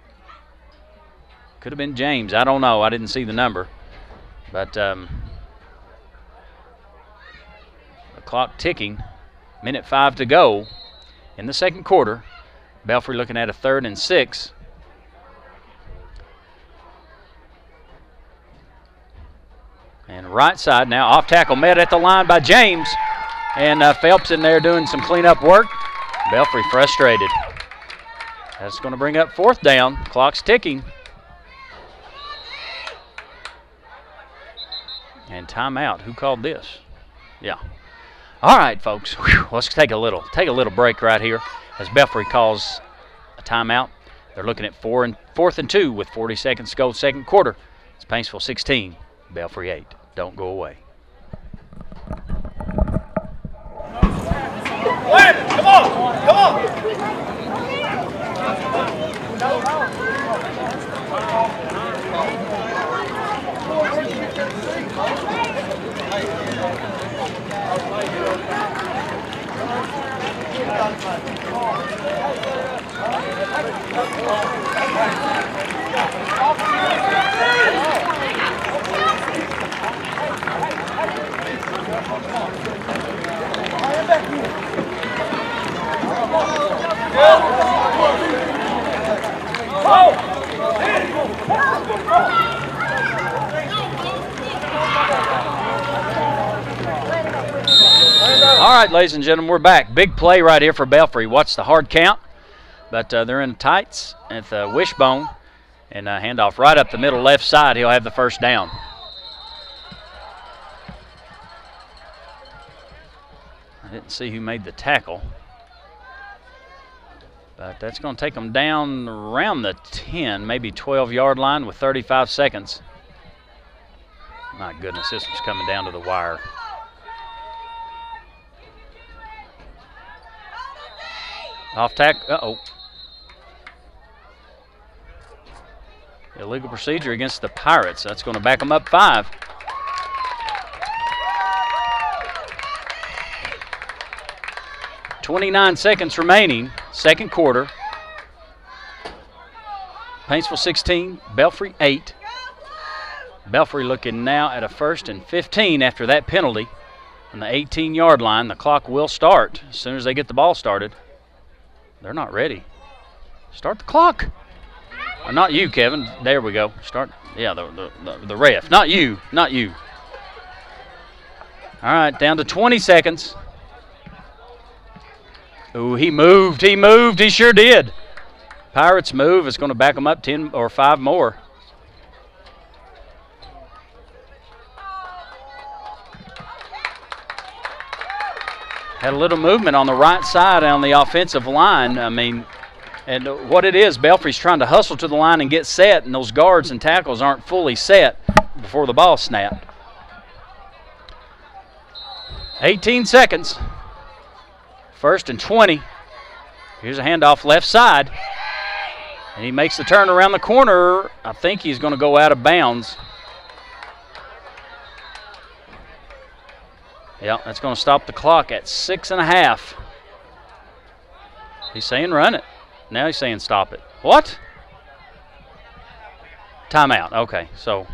Could have been James. I don't know. I didn't see the number. But the clock ticking. Minute 5 to go in the second quarter. Belfry looking at a 3rd and 6. And right side now, off tackle met at the line by James. And Phelps in there doing some cleanup work. Belfry frustrated. That's going to bring up 4th down. Clock's ticking. And timeout. Who called this? Yeah. All right, folks. Whew, let's take a little break right here as Belfry calls a timeout. They're looking at 4th and 2 with 40 seconds to go second quarter. It's Paintsville 16, Belfry 8. Don't go away. Come on! Come on! All right, ladies and gentlemen, we're back. Big play right here for Belfry. Watch the hard count, but they're in tights at the wishbone, and handoff right up the middle left side. He'll have the first down. I didn't see who made the tackle, but that's going to take them down around the 10, maybe 12-yard line with 35 seconds. My goodness, this one's coming down to the wire. Off tackle. Uh-oh. Illegal procedure against the Pirates. That's going to back them up 5. .29 seconds remaining, second quarter. Paintsville 16, Belfry 8. Belfry looking now at a 1st and 15 after that penalty. On the 18-yard line, the clock will start as soon as they get the ball started. They're not ready. Start the clock. Not you, Kevin. There we go. Start. Yeah, the ref. Not you. Not you. All right, down to 20 seconds. Ooh, he moved. He moved. He sure did. Pirates move. It's going to back them up 10 or 5 more. Had a little movement on the right side on the offensive line. I mean, and what it is, Belfry's trying to hustle to the line and get set, and those guards and tackles aren't fully set before the ball snapped. 18 seconds. 1st and 20. Here's a handoff left side. And he makes the turn around the corner. I think he's going to go out of bounds. Yeah, that's going to stop the clock at 6.5. He's saying run it. Now he's saying stop it. What? Timeout. Okay, so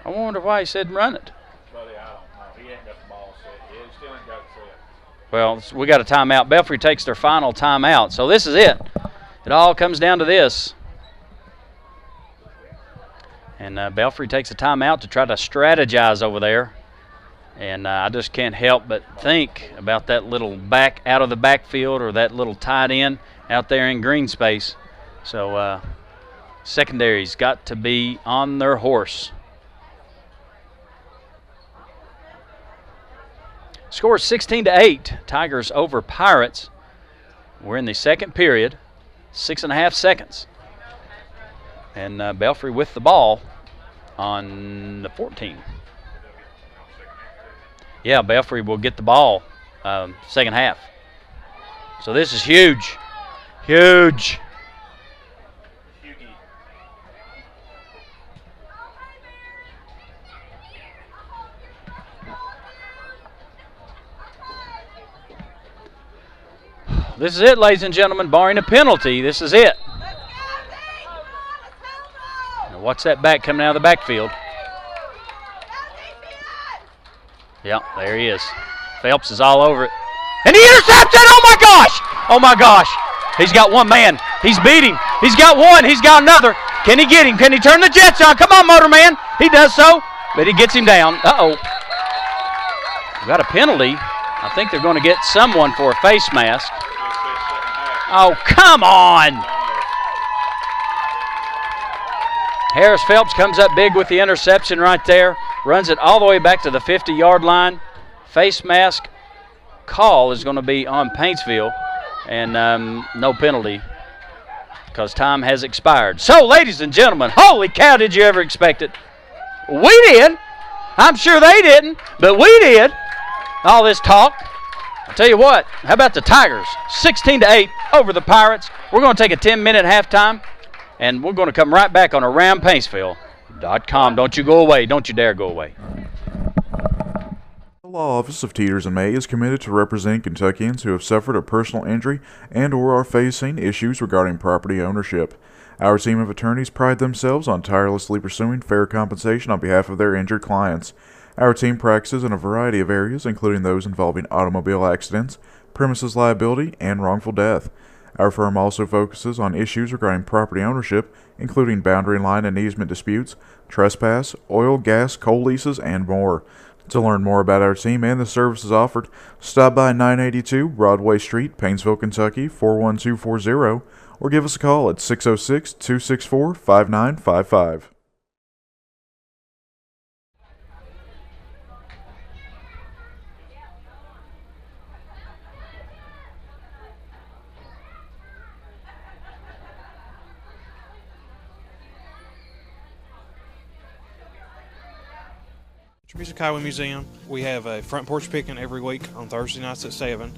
I wonder why he said run it. Buddy, I don't know. He ain't got the ball set. Yeah, he still ain't got it set. Well, we got a timeout. Belfry takes their final timeout. So this is it. It all comes down to this. And Belfry takes a timeout to try to strategize over there. And I just can't help but think about that little back out of the backfield or that little tight end out there in green space. So secondary's got to be on their horse. Score is 16-8. Tigers over Pirates. We're in the second period. 6.5 seconds. And Belfry with the ball on the 14. Yeah, Belfry will get the ball second half. So this is huge. Huge. This is it, ladies and gentlemen. Barring a penalty, this is it. Now watch that back coming out of the backfield. Yep, there he is. Phelps is all over it. And he intercepts it! Oh, my gosh! Oh, my gosh. He's got one man. He's beating. He's got one. He's got another. Can he get him? Can he turn the Jets on? Come on, Motorman. He does so, but he gets him down. Uh-oh. We got a penalty. I think they're going to get someone for a face mask. Oh, come on. Harris Phelps comes up big with the interception right there. Runs it all the way back to the 50-yard line. Face mask call is going to be on Paintsville, and no penalty because time has expired. So, ladies and gentlemen, holy cow, did you ever expect it? We did. I'm sure they didn't, but we did. All this talk. I'll tell you what, how about the Tigers? 16-8 over the Pirates. We're going to take a 10-minute halftime, and we're going to come right back on AroundPaintsville.com. Don't you go away. Don't you dare go away. The Law Office of Teeters and May is committed to representing Kentuckians who have suffered a personal injury and or are facing issues regarding property ownership. Our team of attorneys pride themselves on tirelessly pursuing fair compensation on behalf of their injured clients. Our team practices in a variety of areas, including those involving automobile accidents, premises liability, and wrongful death. Our firm also focuses on issues regarding property ownership, including boundary line and easement disputes, trespass, oil, gas, coal leases, and more. To learn more about our team and the services offered, stop by 982 Broadway Street, Paintsville, Kentucky 41240, or give us a call at 606-264-5955. Music Highway Museum. We have a front porch picking every week on Thursday nights at 7.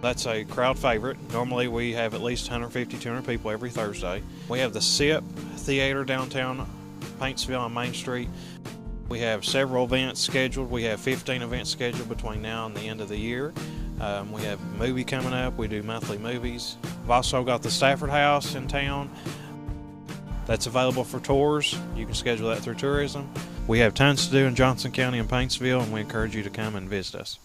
That's a crowd favorite. Normally we have at least 150, 200 people every Thursday. We have the SIP Theater downtown Paintsville on Main Street. We have several events scheduled. We have 15 events scheduled between now and the end of the year. We have a movie coming up. We do monthly movies. We've also got the Stafford House in town. That's available for tours. You can schedule that through tourism. We have tons to do in Johnson County and Paintsville, and we encourage you to come and visit us.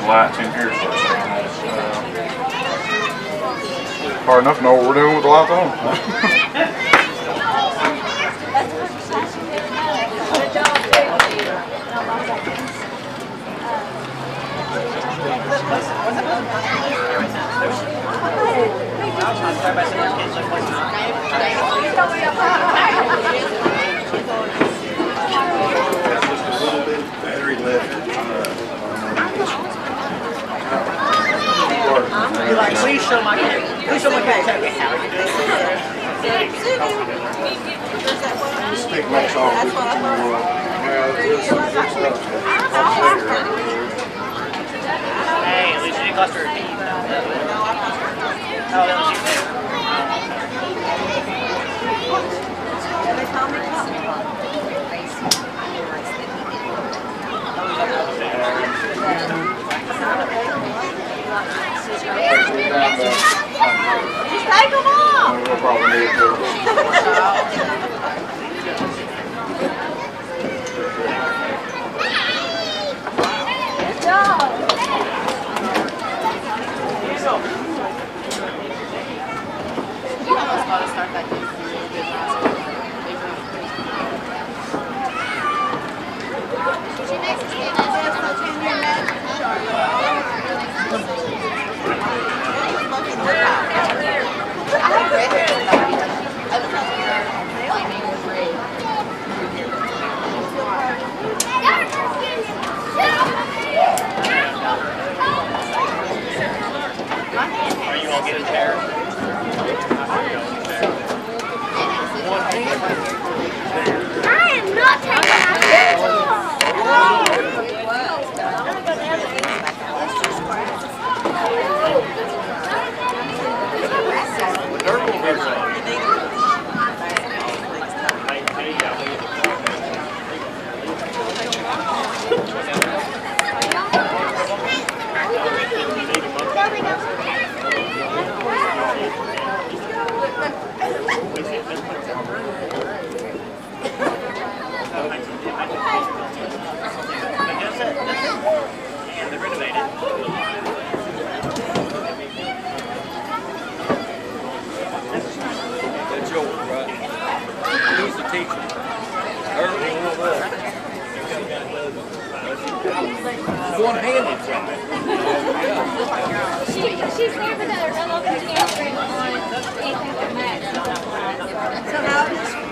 Lights in here, so Hard enough to know what we're doing with the lights on. battery left. You're like, please show my cake. Please show my cake. Stick makes all Hey, at least you didn't cluster your teeth. Oh, that was you there. Just take them off. We'll probably need to. That's yours, right? Who's the teacher? One-handed. She's there for the elementary program on anything like that. So how old is she?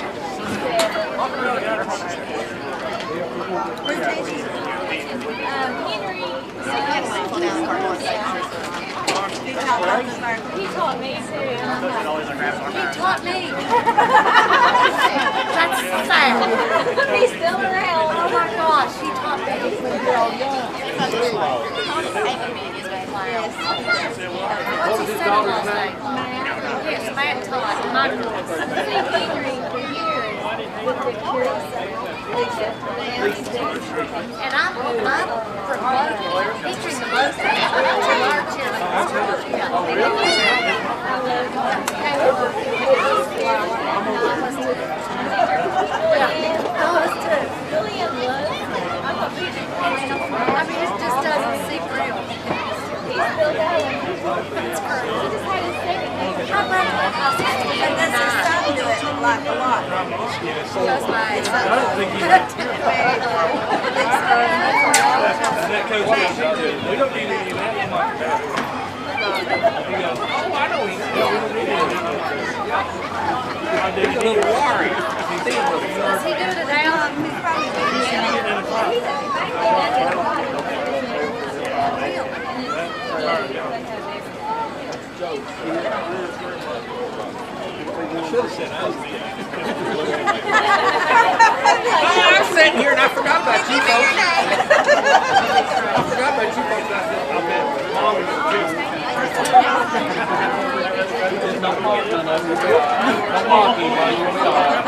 Henry. He taught me too. He taught me. That's sad. He's still around. Oh my gosh, he taught me. What's his son's last name? Yes, Matt taught. Henry for years with the curious and I'm from Logan. He's the most of our I mean, it just doesn't seem real. He's still going. It's crazy. He just had his second name. How about that? And does his son do it like a lot? Does my son? I don't think he does. We don't need any of that. Oh, I know he's a little worried. Does he do it now? He's probably doing I'm sitting here and I forgot about you folks. I forgot about you folks. I bet Mom was don't mock none of you. Don't mock anybody. You'll be all right.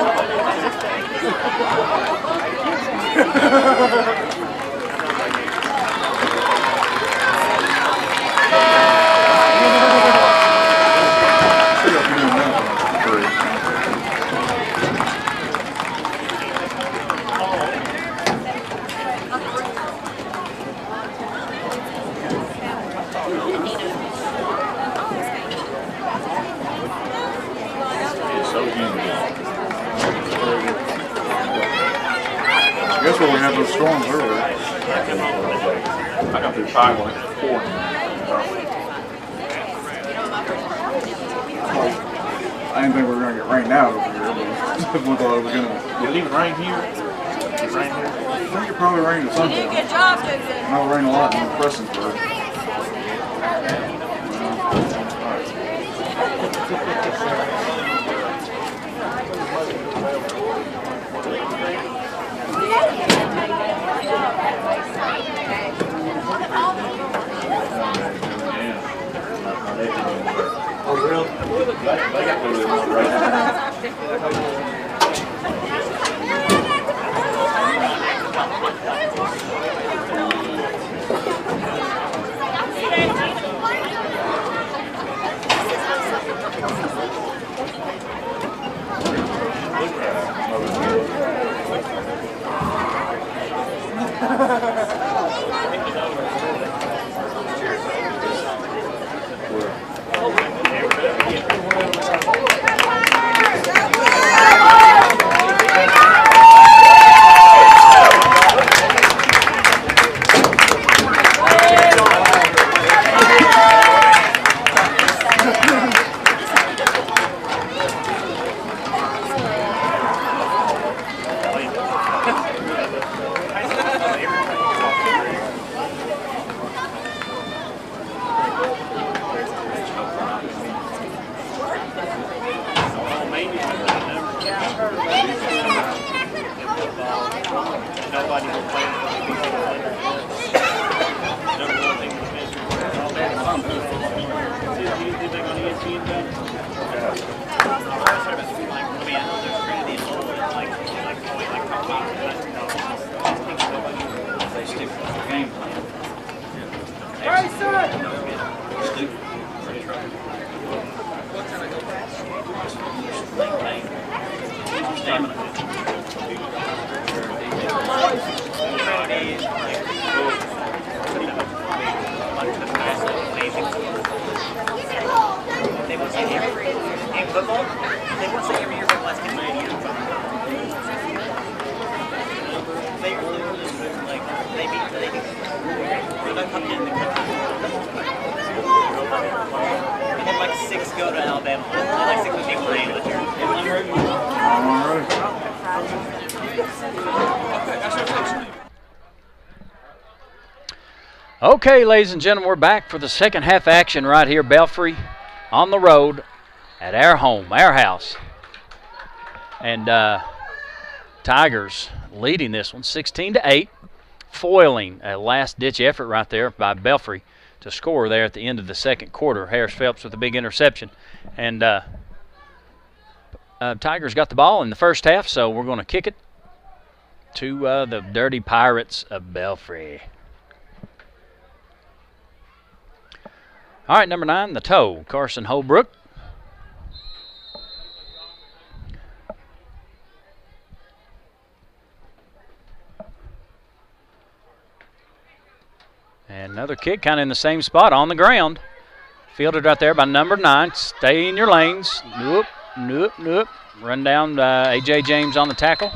I guess when we had those storms earlier. I got through 5 on 4. I didn't think we were going to get rained out over here, but we thought it was going to. Did it even rain here? Did it rain here? I think it probably rained at some point. Good job, Susan. No, it rained a lot in Prestonsburg. Oh, really? They got to do it right now. Nobody will play They stick to their game plan. Hey, son! Stamina. They won't say every in football. They won't say every year for the last 10 years. They don't come in the country. We had like 6 go to Alabama. And like 6 of people playing this year. Okay, ladies and gentlemen, we're back for the second half action right here, Belfry, on the road at our home, our house. And Tigers leading this one 16-8, foiling a last-ditch effort right there by Belfry to score there at the end of the second quarter. Harris Phelps with a big interception. And Tigers got the ball in the first half, so we're going to kick it to the Dirty Pirates of Belfry. All right, number 9, the toe, Carson Holbrook. And another kick kind of in the same spot on the ground. Fielded right there by number 9. Stay in your lanes. Nope, nope, nope. Run down A.J. James on the tackle.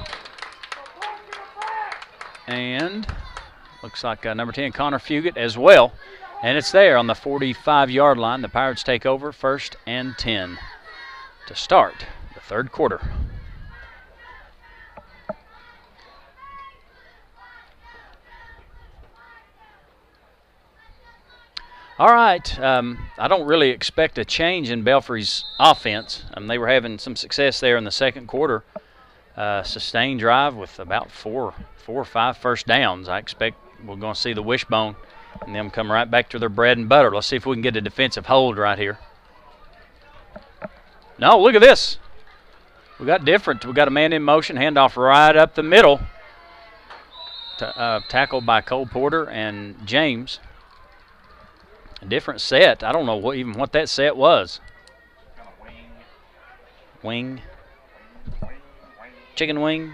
And looks like number 10, Connor Fugit as well. And it's there on the 45-yard line. The Pirates take over 1st and 10 to start the third quarter. All right, I don't really expect a change in Belfry's offense. They were having some success there in the second quarter. Sustained drive with about 4 or 5 first downs. I expect we're going to see the wishbone and them come right back to their bread and butter. Let's see if we can get a defensive hold right here. No, look at this. We got different. We got a man in motion, handoff right up the middle. Tackled by Cole Porter and James. A different set. I don't know what that set was. Wing. Chicken wing.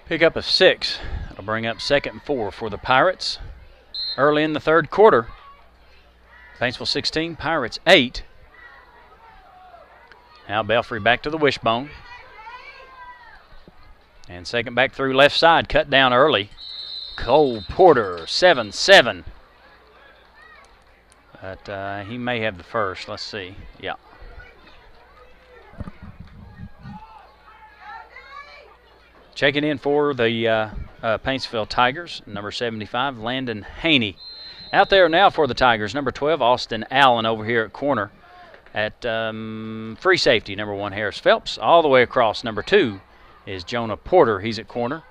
Pick up a 6. It'll bring up 2nd and 4 for the Pirates. Early in the third quarter. Paintsville 16, Pirates 8. Now Belfry back to the wishbone. And second back through left side, cut down early. Cole Porter, 7-7. But he may have the first. Let's see. Yeah. Checking in for the Paintsville Tigers, number 75, Landon Haney. Out there now for the Tigers, number 12, Austin Allen over here at corner. At free safety, number 1, Harris Phelps. All the way across, number 2 is Jonah Porter. He's at corner.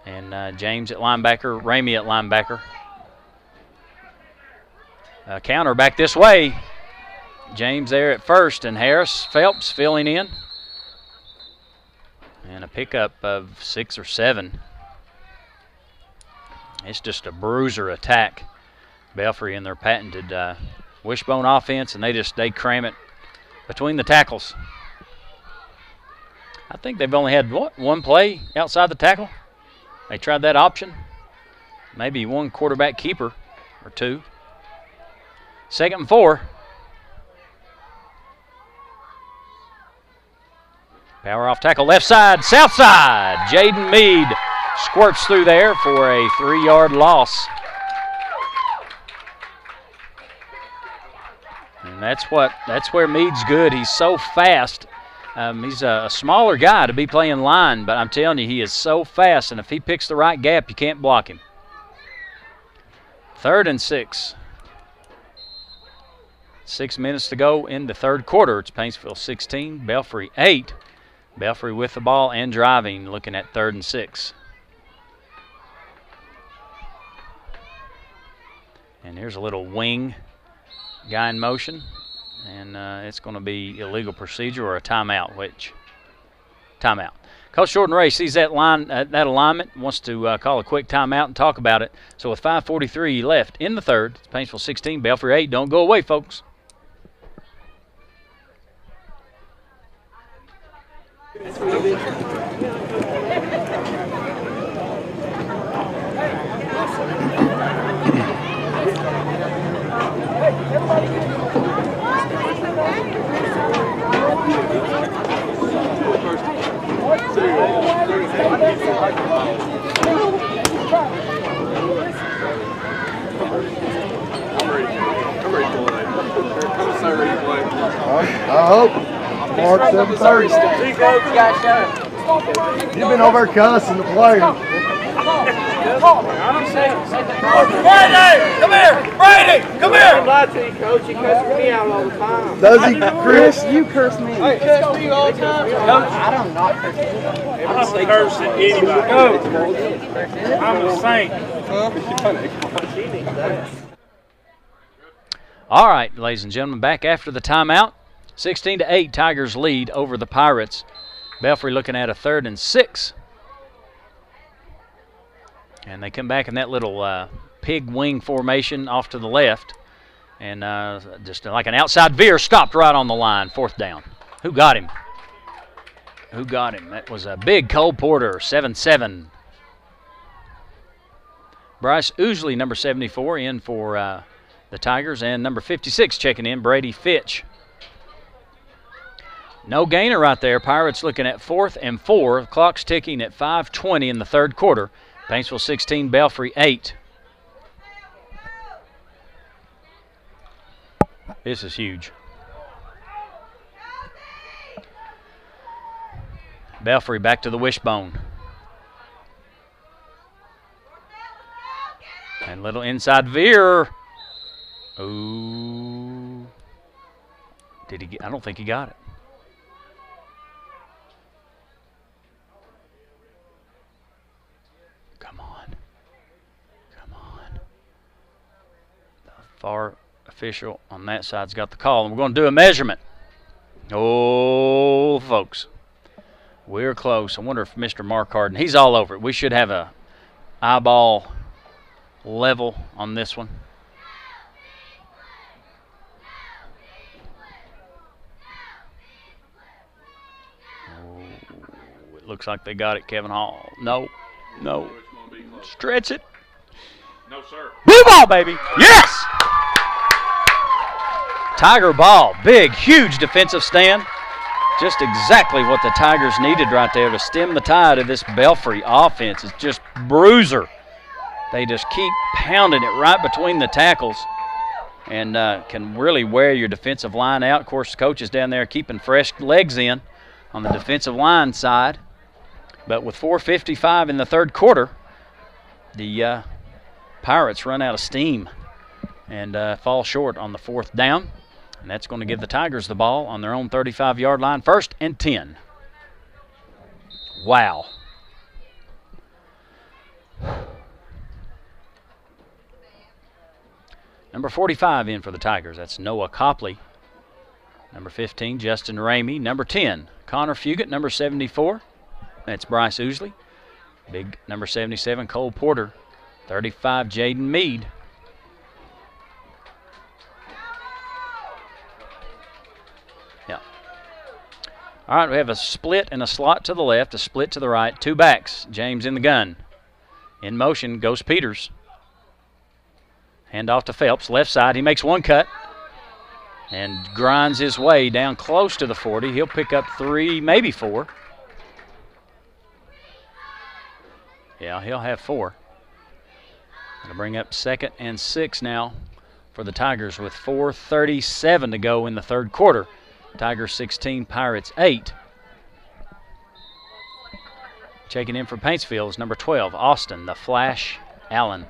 And James at linebacker, Ramey at linebacker. Counter back this way. James there at first, and Harris Phelps filling in. And a pickup of 6 or 7. It's just a bruiser attack. Belfry in their patented wishbone offense, and they cram it between the tackles. I think they've only had, one play outside the tackle? They tried that option. Maybe one quarterback keeper or 2. 2nd and 4. Power off tackle, left side, south side. Jaden Mead squirts through there for a 3-yard loss. And that's where Mead's good. He's so fast. He's a smaller guy to be playing line, but I'm telling you, he is so fast, and if he picks the right gap, you can't block him. 3rd and 6. 6 minutes to go in the third quarter. It's Paintsville 16, Belfry 8. Belfry with the ball and driving, looking at 3rd and 6. And here's a little wing guy in motion. And it's going to be illegal procedure or a timeout, timeout. Coach Jordan Ray sees that alignment, wants to call a quick timeout and talk about it. So with 5:43 left in the third, it's Paintsville 16, Belfry 8. Don't go away, folks. I hope. Mark 7:30. You've been over there cussing the players. Brady! Come here! Brady! Come here! I'm lying to you, Coach. He cusses me out all the time. Does he, Chris? You curse me. Hey, cuss me all the time. Coach, I don't not curse you. I don't curse at anybody. Coach, I'm a saint. All right, ladies and gentlemen, back after the timeout. 16-8, Tigers lead over the Pirates. Belfry looking at a 3rd and 6. And they come back in that little pig wing formation off to the left. And just like an outside veer, stopped right on the line, 4th down. Who got him? Who got him? That was a big Cole Porter, 7-7. Bryce Ousley, number 74, in for the Tigers. And number 56 checking in, Brady Fitch. No gainer right there. Pirates looking at 4th and 4. Clock's ticking at 5:20 in the 3rd quarter. Paintsville 16, Belfry 8. This is huge. Belfry back to the wishbone. And little inside veer. Ooh. Did he get? I don't think he got it. Come on. Come on. The far official on that side's got the call, and we're going to do a measurement. Oh, folks. We're close. I wonder if Mr. Mark Harden, he's all over it. We should have a eyeball level on this one. Oh, it looks like they got it, Kevin Hall. No, no. Stretch it. No, sir. Blue ball, baby. Yes! Tiger ball. Big, huge defensive stand. Just exactly what the Tigers needed right there to stem the tide of this Belfry offense. It's just bruiser. They just keep pounding it right between the tackles and can really wear your defensive line out. Of course, the coach is down there keeping fresh legs in on the defensive line side. But with 4:55 in the 3rd quarter, the Pirates run out of steam and fall short on the 4th down. And that's going to give the Tigers the ball on their own 35-yard line, 1st and 10. Wow. Number 45 in for the Tigers. That's Noah Copley. Number 15, Justin Ramey. Number 10, Connor Fugate. Number 74, that's Bryce Ousley. Big number 77, Cole Porter. 35, Jaden Mead. Yeah. All right, we have a split and a slot to the left, a split to the right, 2 backs. James in the gun. In motion goes Peters. Hand off to Phelps, left side. He makes 1 cut and grinds his way down close to the 40. He'll pick up 3, maybe 4. Yeah, he'll have 4. Going to bring up 2nd and 6 now for the Tigers with 4:37 to go in the 3rd quarter. Tigers 16, Pirates 8. Checking in for Paintsville is number 12, Austin, the Flash Allen.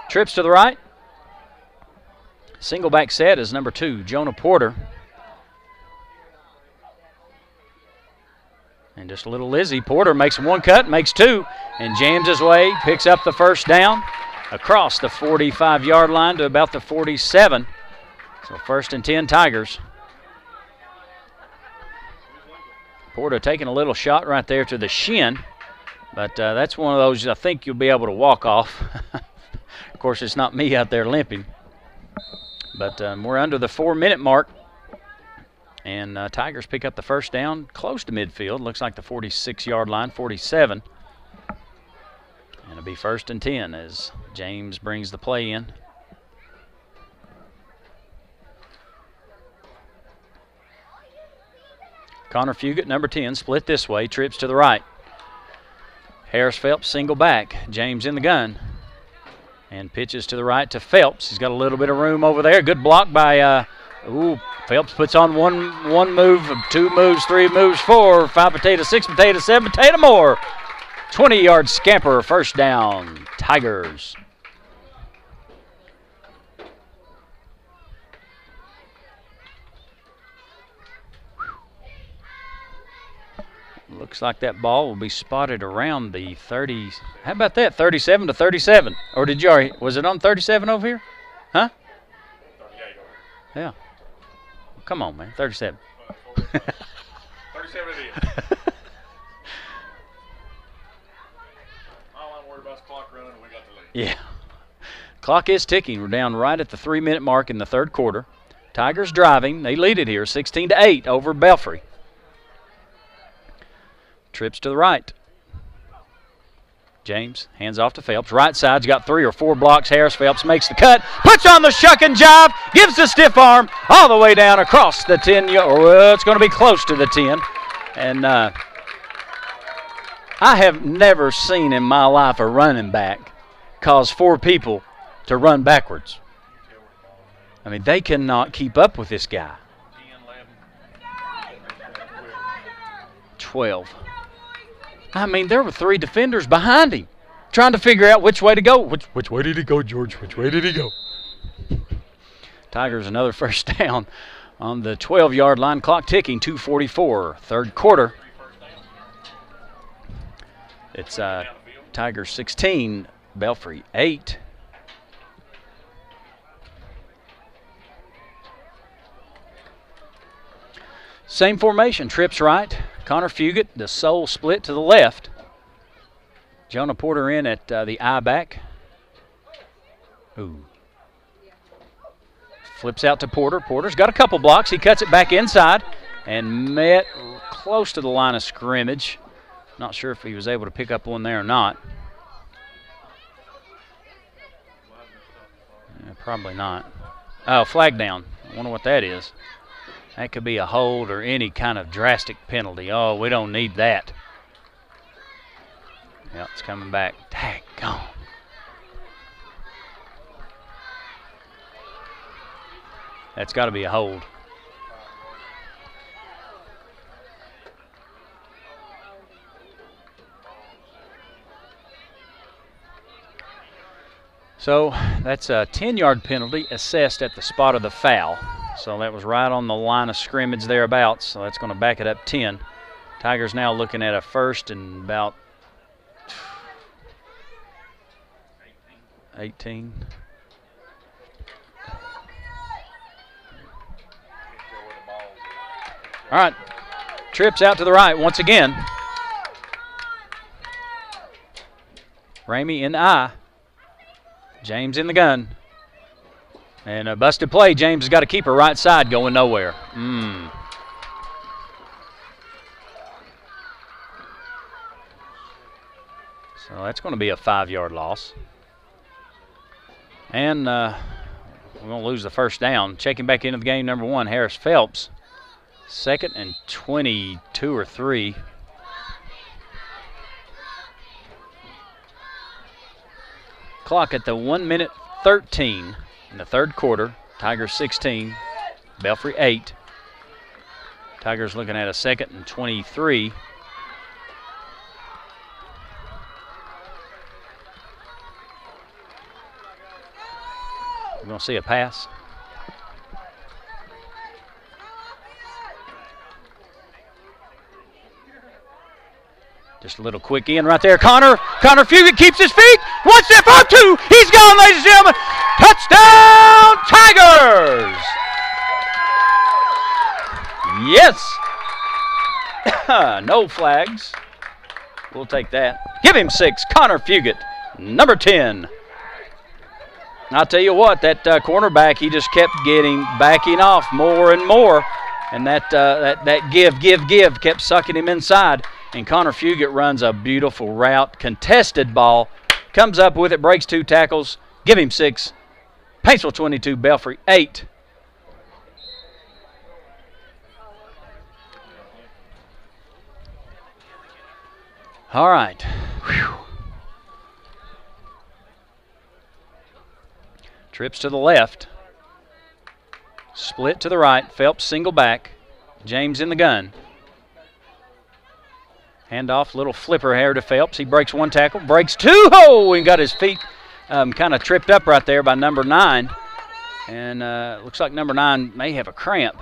Trips to the right. Single back set is number 2, Jonah Porter. And just a little Lizzie. Porter makes 1 cut, makes 2, and jams his way, picks up the 1st down across the 45-yard line to about the 47. So 1st and 10 Tigers. Porter taking a little shot right there to the shin, but that's one of those I think you'll be able to walk off. Of course, it's not me out there limping. But we're under the 4-minute mark. And Tigers pick up the 1st down close to midfield. Looks like the 46-yard line, 47. And it'll be 1st and 10 as James brings the play in. Connor Fugate, number 10, split this way, trips to the right. Harris Phelps single back. James in the gun. And pitches to the right to Phelps. He's got a little bit of room over there. Good block by, Phelps puts on one move, 2 moves, 3 moves, 4, 5 potato, 6 potato, 7 potato more. 20-yard scamper, 1st down, Tigers. Looks like that ball will be spotted around the 30s. How about that? 37 to 37. Or did you already, was it on 37 over here? Huh? Yeah. Well, come on, man. 37. 37 it is. All I'm worried about is clock running and we got the lead. Yeah. Clock is ticking. We're down right at the 3-minute mark in the 3rd quarter. Tigers driving. They lead it here 16-8 over Belfry. Trips to the right. James hands off to Phelps. Right side's got 3 or 4 blocks. Harris Phelps makes the cut. Puts on the shuck and jive. Gives the stiff arm all the way down across the 10-yard. Well, it's going to be close to the 10. And I have never seen in my life a running back cause 4 people to run backwards. I mean, they cannot keep up with this guy. 12. I mean, there were 3 defenders behind him trying to figure out which way to go. Which way did he go, George? Which way did he go? Tigers another 1st down on the 12-yard line. Clock ticking, 2:44, 3rd quarter. It's Tigers 16, Belfry 8. Same formation, trips right. Connor Fugate, the sole split to the left. Jonah Porter in at the I-back. Ooh. Flips out to Porter. Porter's got a couple blocks. He cuts it back inside and met close to the line of scrimmage. Not sure if he was able to pick up one there or not. Yeah, probably not. Oh, flag down. I wonder what that is. That could be a hold or any kind of drastic penalty. Oh, we don't need that. Yeah, it's coming back. Daggone. That's got to be a hold. So that's a 10-yard penalty assessed at the spot of the foul. So that was right on the line of scrimmage thereabouts. So that's going to back it up 10. Tigers now looking at a 1st and about 18. All right. Trips out to the right once again. Ramey in the eye. James in the gun. And a busted play. James has got a keeper right side going nowhere. So that's going to be a 5-yard loss. And we're going to lose the 1st down. Checking back into the game, number 1, Harris Phelps. 2nd and 22 or 3. Clock at the 1:13 in the 3rd quarter. Tigers 16, Belfry 8. Tigers looking at a 2nd and 23. We're going to see a pass. Just a little quick in right there. Connor Fugate keeps his feet. 1 step up, 2. He's gone, ladies and gentlemen. Touchdown, Tigers! Yes. No flags. We'll take that. Give him 6. Connor Fugate, number 10. I'll tell you what, that cornerback, he just kept backing off more and more. And that give kept sucking him inside. And Connor Fugate runs a beautiful route. Contested ball. comes up with it, breaks 2 tackles. Give him 6. Paintsville 22, Belfry 8. All right. Whew. Trips to the left. Split to the right. Phelps single back. James in the gun. Handoff, little flipper here to Phelps. He breaks 1 tackle, breaks 2. Oh, and got his feet kind of tripped up right there by number 9. And looks like number 9 may have a cramp.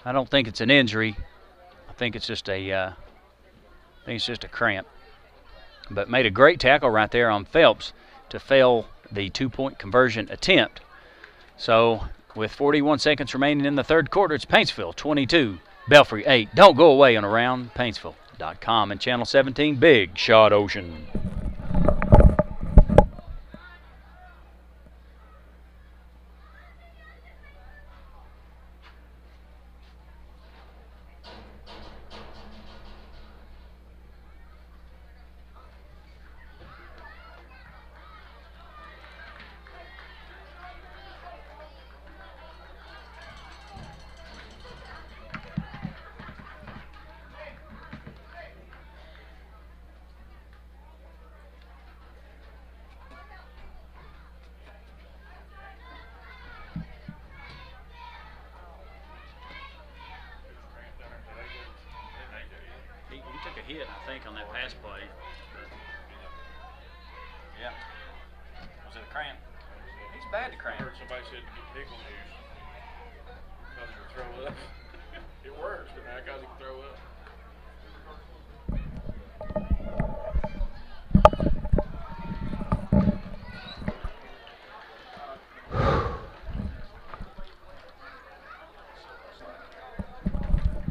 I don't think it's an injury. I think it's just a cramp. But made a great tackle right there on Phelps to fail the 2-point conversion attempt. So with 41 seconds remaining in the third quarter, it's Paintsville 22, Belfry 8. Don't go away on Around Paintsville.com and Channel 17 Big Shot Ocean. He took a hit, I think, on that pass play. Yeah. Was it a cramp? He's bad to cramp. I heard somebody said to get pickle juice because you throw up. It works, but now because you can throw up.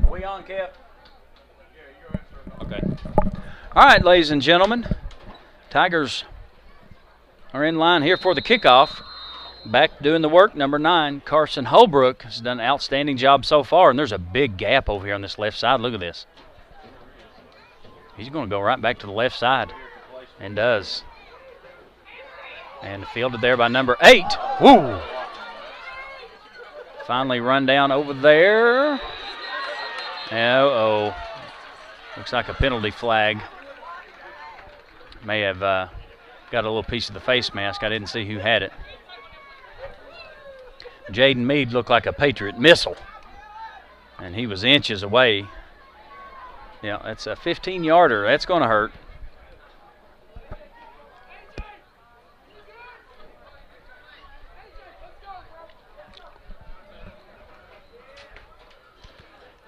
Are we on, Kev? Okay. All right, ladies and gentlemen. Tigers are in line here for the kickoff. Back doing the work, number 9, Carson Holbrook, has done an outstanding job so far, and there's a big gap over here on this left side. Look at this. He's going to go right back to the left side, and does. And fielded there by number 8. Woo! Finally run down over there. Uh-oh. Looks like a penalty flag. May have got a little piece of the face mask. I didn't see who had it. Jaden Mead looked like a Patriot missile, and he was inches away. Yeah, that's a 15-yarder. That's going to hurt.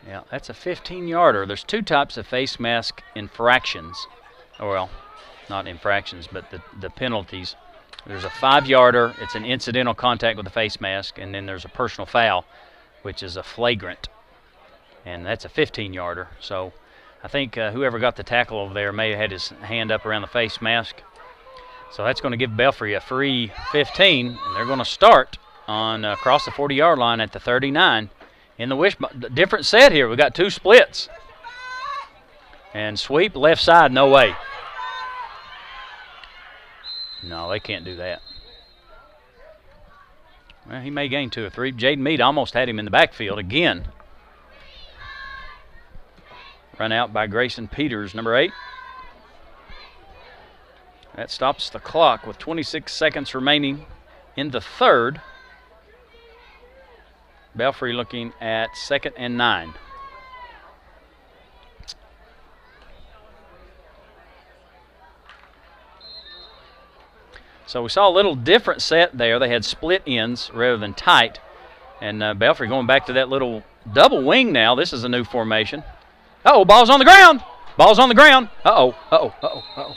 Yeah, that's a 15-yarder. There's 2 types of face mask infractions. Well, not infractions, but the penalties. There's a 5-yarder. It's an incidental contact with the face mask, and then there's a personal foul, which is a flagrant, and that's a 15-yarder. So I think whoever got the tackle over there may have had his hand up around the face mask. So that's going to give Belfry a free 15, and they're going to start on across the 40-yard line at the 39. In the wishbone, different set here. We got 2 splits. And sweep left side, no way. No, they can't do that. Well, he may gain 2 or 3. Jaden Mead almost had him in the backfield again. Run out by Grayson Peters, number 8. That stops the clock with 26 seconds remaining in the third. Belfry looking at 2nd and 9. So we saw a little different set there. They had split ends rather than tight. And Belfry going back to that little double wing now. This is a new formation. Uh-oh, ball's on the ground. Ball's on the ground. Uh-oh, uh-oh, uh-oh, uh-oh.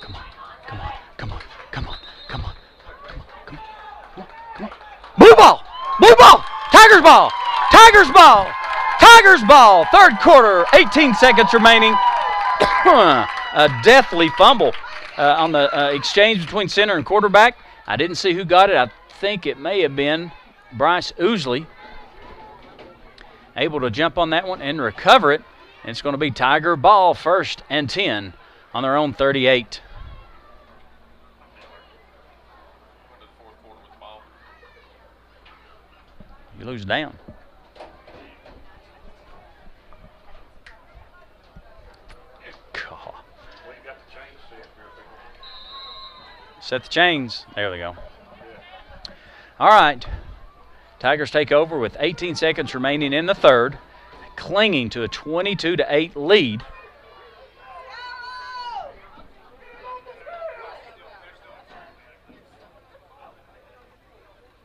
Come on, come on, come on, come on, come on, come on, come on, come on, come on. Blue ball! Blue ball! Tigers ball! Tigers ball! Tigers ball! Third quarter, 18 seconds remaining. A deathly fumble on the exchange between center and quarterback. I didn't see who got it. I think it may have been Bryce Oosley. Able to jump on that one and recover it. And it's going to be Tiger ball, 1st and 10 on their own 38. You lose down. God. Set the chains. There we go. All right. Tigers take over with 18 seconds remaining in the third, clinging to a 22-8 lead.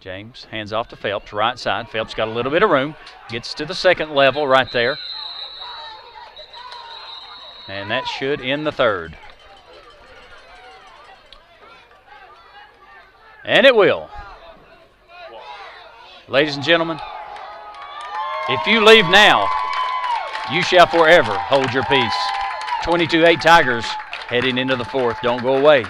James hands off to Phelps, right side. Phelps got a little bit of room. Gets to the second level right there. And that should end the third. And it will. Ladies and gentlemen, if you leave now, you shall forever hold your peace. 22-8 Tigers heading into the fourth. Don't go away.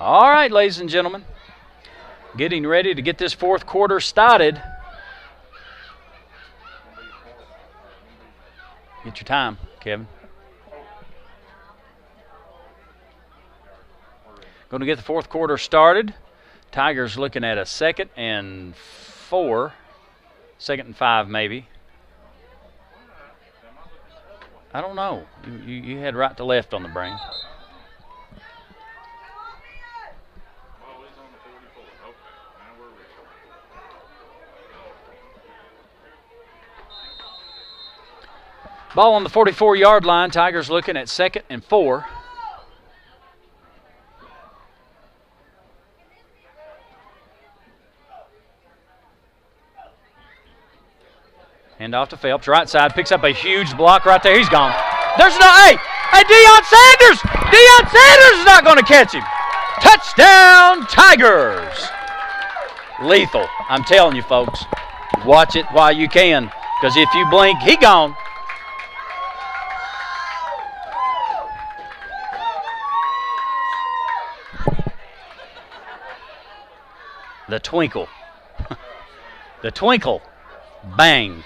All right, ladies and gentlemen, getting ready to get this fourth quarter started. Get your time, Kevin. Going to get the fourth quarter started. Tigers looking at a 2nd and 4. 2nd and 5 maybe. I don't know. You had right to left on the brain. Ball on the 44-yard line. Tigers looking at 2nd and 4. Hand off to Phelps. Right side picks up a huge block right there. He's gone. There's no, hey, Deion Sanders. Deion Sanders is not going to catch him. Touchdown, Tigers. Lethal. I'm telling you, folks. Watch it while you can, because if you blink, he gone. The twinkle. The twinkle. Bang.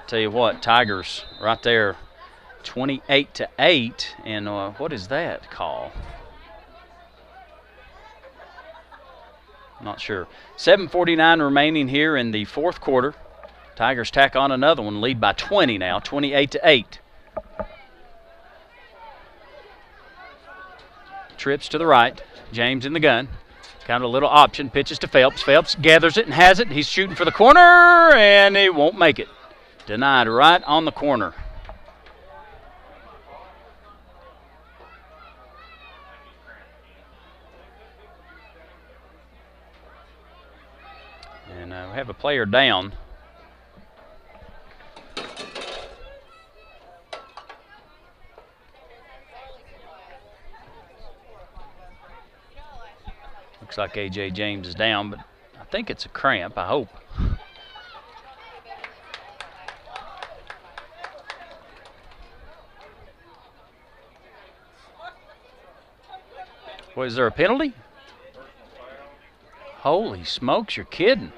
Tell you what, Tigers right there, 28-8. And what is that call? Not sure. 7:49 remaining here in the fourth quarter. Tigers tack on another one, lead by 20 now, 28-8. Trips to the right. James in the gun. Kind of a little option. Pitches to Phelps. Phelps gathers it and has it. He's shooting for the corner, and he won't make it. Denied right on the corner. And we have a player down. Looks like A.J. James is down, but I think it's a cramp, I hope. What, is there a penalty? Holy smokes, you're kidding.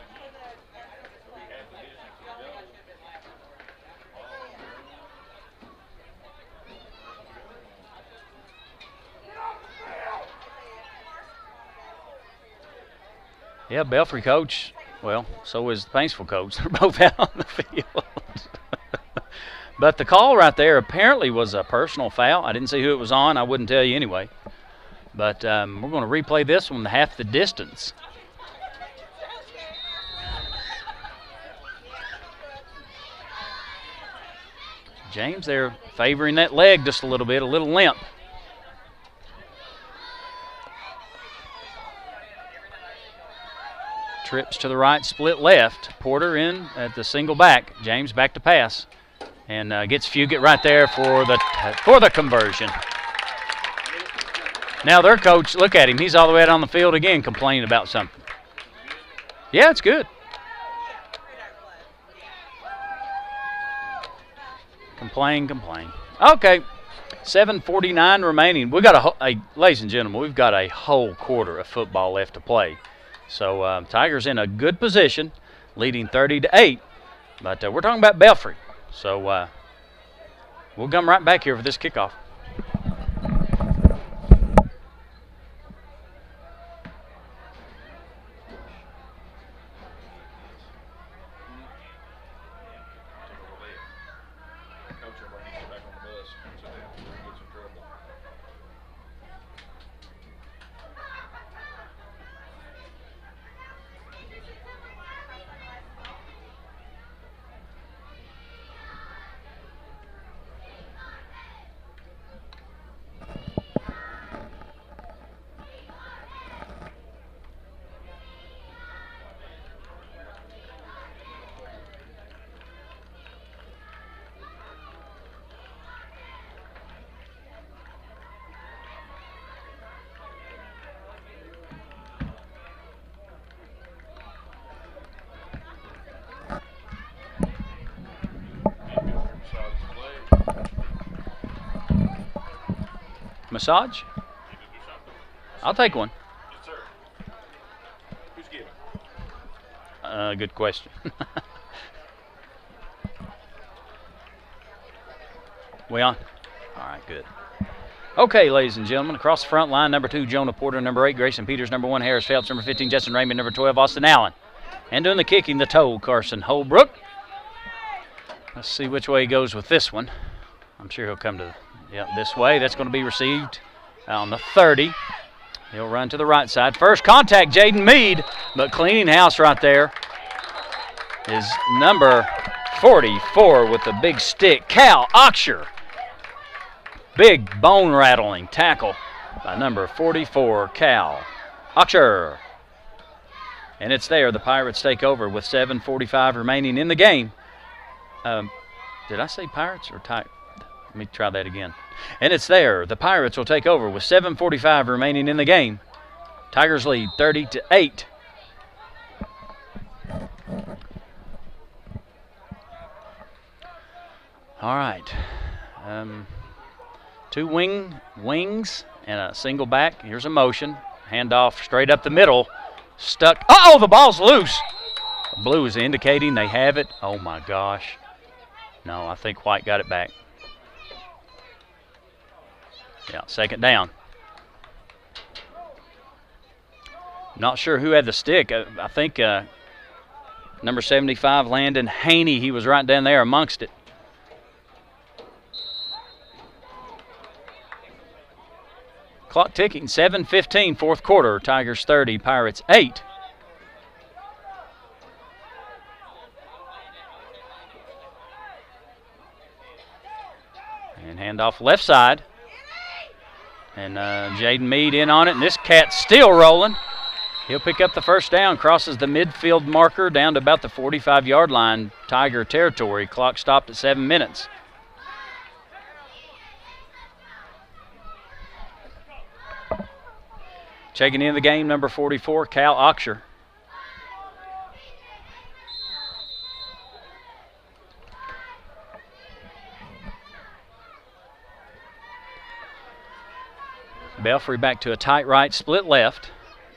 Yeah, Belfry coach, well, so is the Paintsville coach. They're both out on the field. But the call right there apparently was a personal foul. I didn't see who it was on. I wouldn't tell you anyway. But we're going to replay this one half the distance. James there favoring that leg just a little bit, a little limp. Trips to the right, split left. Porter in at the single back. James back to pass. And gets Fugit right there for the conversion. Now their coach, look at him. He's all the way out on the field again complaining about something. Yeah, it's good. Complain. Okay, 7:49 remaining. We got ladies and gentlemen, we've got a whole quarter of football left to play. So Tigers in a good position, leading 30-8. But we're talking about Belfry. So we'll come right back here for this kickoff. Massage? I'll take one. Yes, sir. Who's giving? Good question. We on? All right, good. Okay, ladies and gentlemen, across the front line, number 2, Jonah Porter, number 8, Grayson Peters, number 1, Harris Phelps, number 15, Justin Raymond, number 12, Austin Allen. And doing the kicking, the toe, Carson Holbrook. Let's see which way he goes with this one. I'm sure he'll come to this way. That's going to be received on the 30. He'll run to the right side. First contact, Jaden Mead, but cleaning house right there is number 44 with the big stick, Cal Oxer. Big bone-rattling tackle by number 44, Cal Oxer. And it's there. The Pirates take over with 7:45 remaining in the game. Did I say Pirates or Tigers? Let me try that again. And it's there. The Pirates will take over with 7:45 remaining in the game. Tigers lead 30-8. All right. 2 wings and a single back. Here's a motion. Handoff straight up the middle. Stuck. Uh-oh, the ball's loose. Blue is indicating they have it. Oh, my gosh. No, I think White got it back. Yeah, second down. Not sure who had the stick. I think number 75, Landon Haney, he was right down there amongst it. Clock ticking, 7:15, fourth quarter. Tigers 30, Pirates 8. And handoff left side. And Jaden Mead in on it, and this cat's still rolling. He'll pick up the first down, crosses the midfield marker down to about the 45-yard line, Tiger territory. Clock stopped at 7 minutes. Checking in the game, number 44, Cal Oxer. Belfry back to a tight right, split left,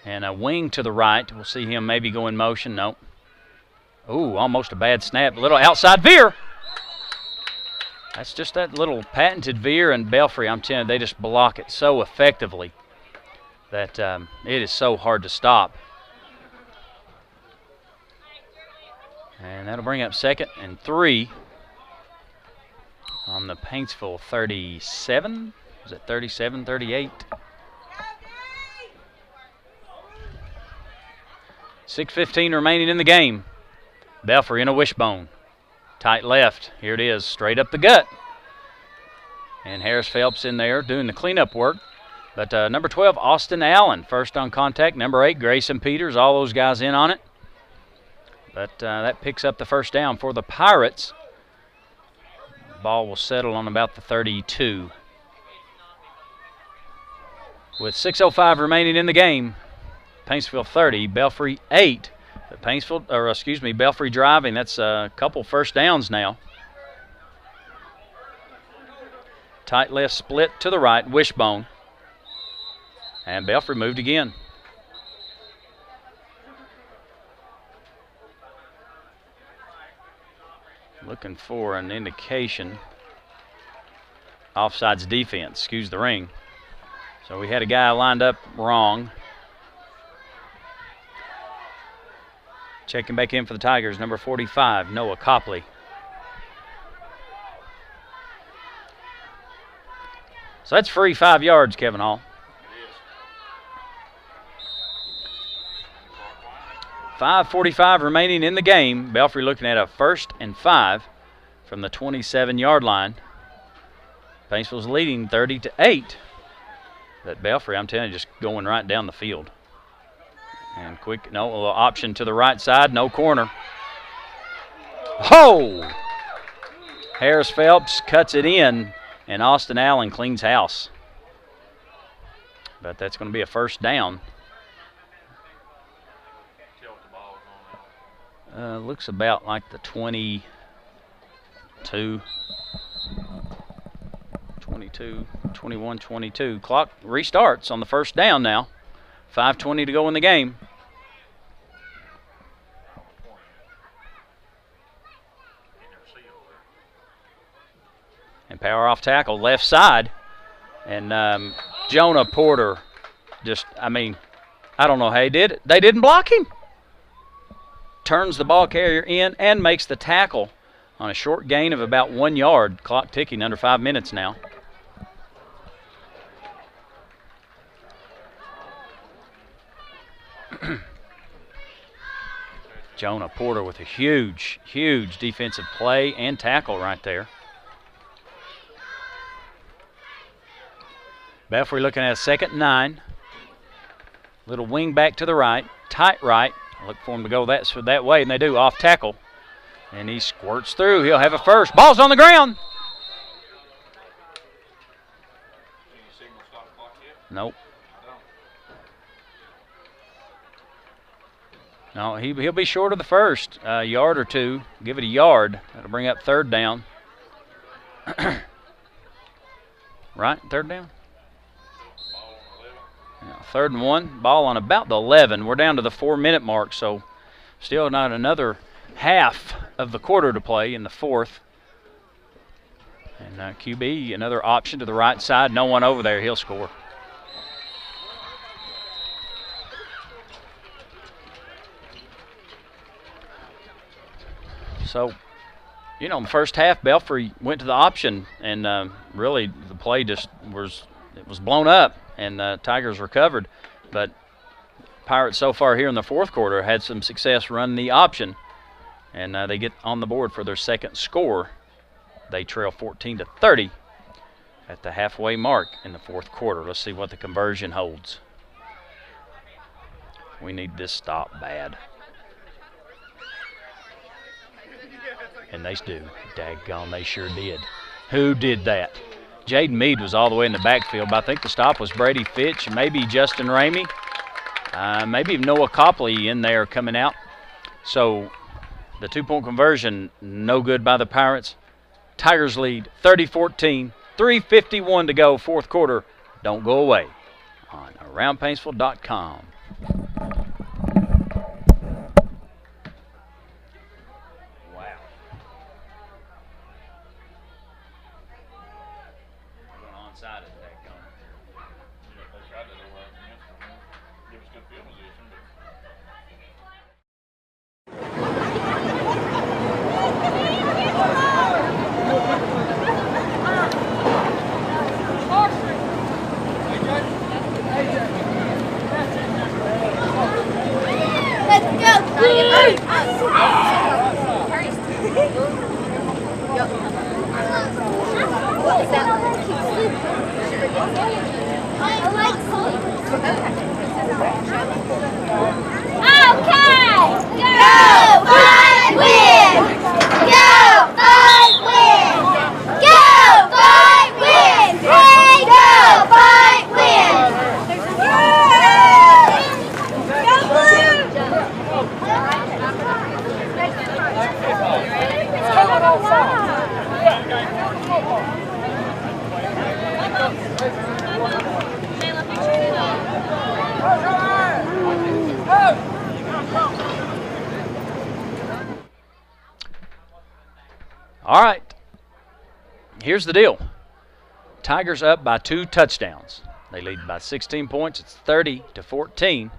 and a wing to the right. We'll see him maybe go in motion. Nope. Ooh, almost a bad snap. A little outside veer. That's just that little patented veer, and Belfry, I'm telling you, they just block it so effectively that it is so hard to stop. And that'll bring up 2nd and 3 on the Paintsville 37. Is it 37, 38? 6:15 remaining in the game. Belfry in a wishbone. Tight left. Here it is, straight up the gut. And Harris Phelps in there doing the cleanup work. But number 12, Austin Allen, first on contact. Number 8, Grayson Peters, all those guys in on it. But that picks up the first down for the Pirates. Ball will settle on about the 32. With 6:05 remaining in the game, Paintsville 30, Belfry 8. But Belfry driving. That's a couple first downs now. Tight left split to the right, wishbone. And Belfry moved again. Looking for an indication. Offsides defense, excuse the ring. So we had a guy lined up wrong. Checking back in for the Tigers, number 45, Noah Copley. So that's free 5 yards, Kevin Hall. 5:45 remaining in the game. Belfry looking at a 1st and 5 from the 27-yard line. Paintsville's leading 30-8. But Belfry, I'm telling you, just going right down the field. And quick, no, a little option to the right side, no corner. Oh! Harris Phelps cuts it in, and Austin Allen cleans house. But that's going to be a first down. Looks about like the 22, 21, 22. Clock restarts on the first down now. 5:20 to go in the game. And power off tackle, left side. And Jonah Porter just, I don't know how he did it. They didn't block him. Turns the ball carrier in and makes the tackle on a short gain of about 1 yard. Clock ticking, under 5 minutes now. Jonah Porter with a huge, huge defensive play and tackle right there. Belfry looking at a 2nd and 9. Little wing back to the right, tight right. Look for him to go that way, and they do, off tackle. And he squirts through. He'll have a first. Ball's on the ground. Nope. No, he'll be short of the first, a yard or two. Give it a yard. That'll bring up 3rd down. Right, 3rd down? Yeah, 3rd and 1. Ball on about the 11. We're down to the 4-minute mark, so still not another half of the quarter to play in the 4th. And QB, another option to the right side. No one over there. He'll score. So, in the first half, Belfry went to the option, and really the play just was blown up, and Tigers recovered. But Pirates so far here in the 4th quarter had some success running the option, and they get on the board for their 2nd score. They trail 14-30 at the halfway mark in the 4th quarter. Let's see what the conversion holds. We need this stop bad. And they do. Daggone, they sure did. Who did that? Jaden Mead was all the way in the backfield, but I think the stop was Brady Fitch, maybe Justin Ramey, maybe Noah Copley in there coming out. So the 2-point conversion, no good by the Pirates. Tigers lead 30-14, 3:51 to go, 4th quarter. Don't go away on AroundPaintsville.com. All right, here's the deal. Tigers up by 2 touchdowns. They lead by 16 points. It's 30-14.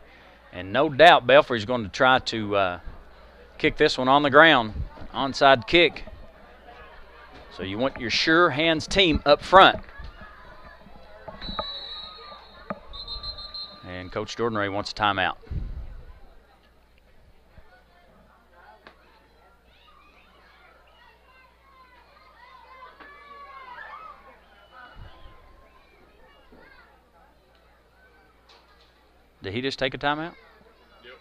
And no doubt Belfry's going to try to kick this one on the ground. Onside kick. So you want your sure hands team up front. And Coach Jordan Ray wants a timeout. Did he just take a timeout? Yep.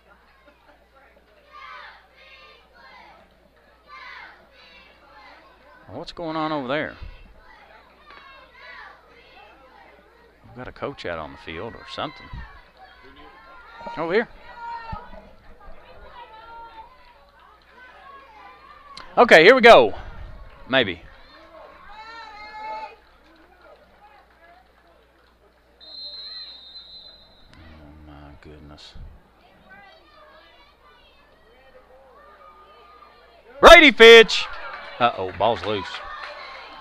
What's going on over there? We've got a coach out on the field or something. Over here. Okay, here we go. Maybe. Goodness. Brady Fitch. Uh-oh, ball's loose.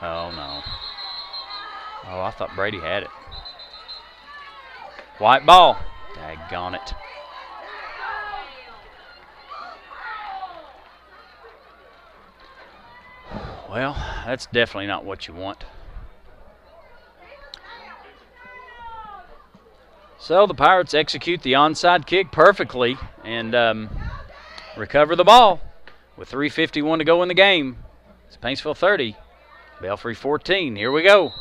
Oh, no. Oh, I thought Brady had it. White ball. Daggone it. Well, that's definitely not what you want. So the Pirates execute the onside kick perfectly and recover the ball with 3:51 to go in the game. It's Paintsville 30, Belfry 14. Here we go.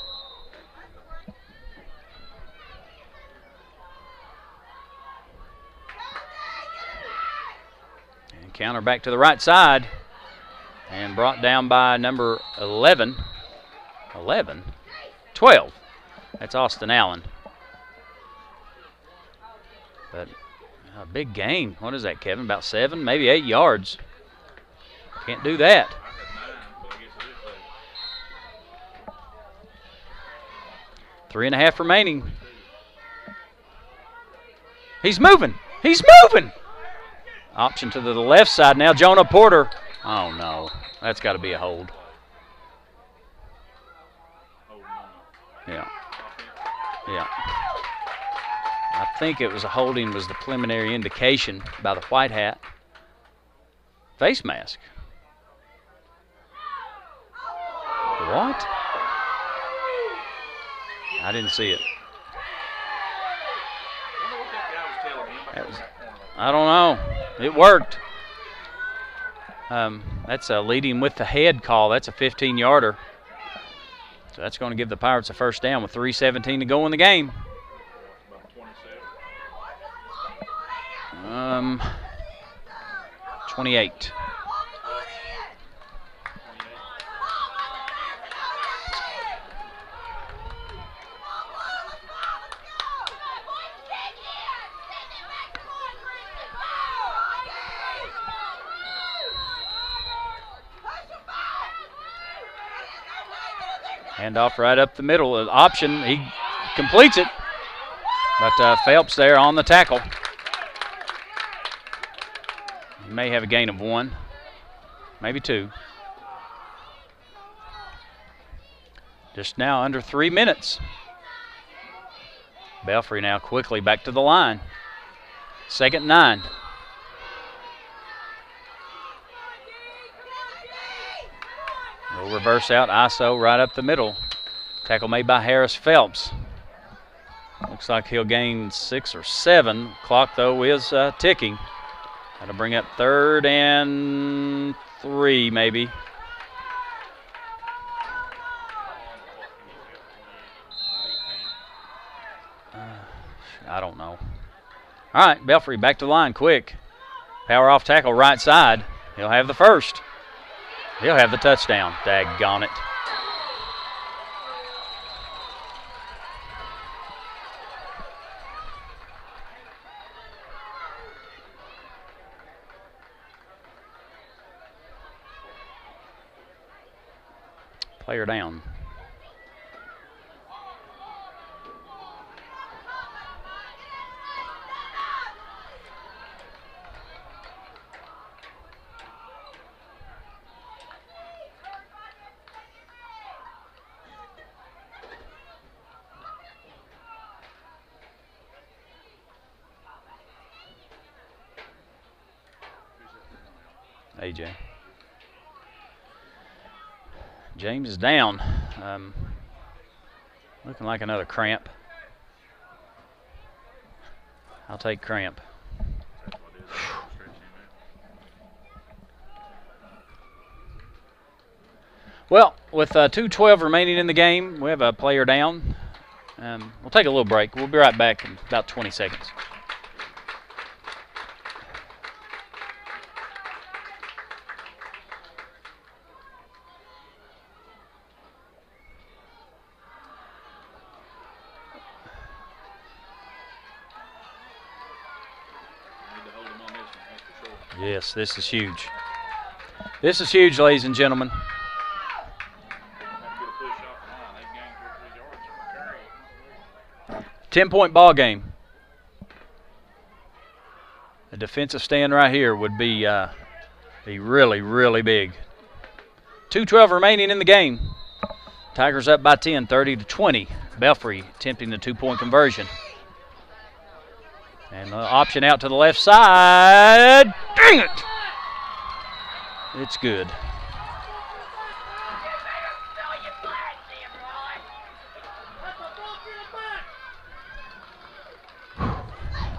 And counter back to the right side and brought down by number 11. 12. That's Austin Allen. But a big gain. What is that, Kevin? About 7, maybe 8 yards. Can't do that. 3.5 remaining. He's moving. He's moving. Option to the left side now. Jonah Porter. Oh, no. That's got to be a hold. Yeah. Yeah. I think it was a holding was the preliminary indication by the white hat. Face mask. What? I didn't see it. I don't know. It worked. That's a leading with the head call. That's a 15-yarder. So that's going to give the Pirates a first down with 3:17 to go in the game. 28. Handoff right up the middle. Option, he completes it. But Phelps there on the tackle. He may have a gain of 1, maybe 2. Just now under 3 minutes. Belfry now quickly back to the line. 2nd and 9. reverse out, ISO right up the middle. Tackle made by Harris Phelps. Looks like he'll gain 6 or 7. Clock, though, is ticking. That'll bring up 3rd and 3, maybe. I don't know. All right, Belfry back to the line quick. Power off tackle right side. He'll have the first. He'll have the touchdown. Daggone it. Player down. AJ. James is down. Looking like another cramp. I'll take cramp. Well, with 2:12 remaining in the game, we have a player down. We'll take a little break. We'll be right back in about 20 seconds. Yes, this is huge. This is huge, ladies and gentlemen. 10-point ball game. A defensive stand right here would be really, really big. 2:12 remaining in the game. Tigers up by 10, 30-20. Belfry attempting the 2-point conversion. And the option out to the left side. Dang it! It's good.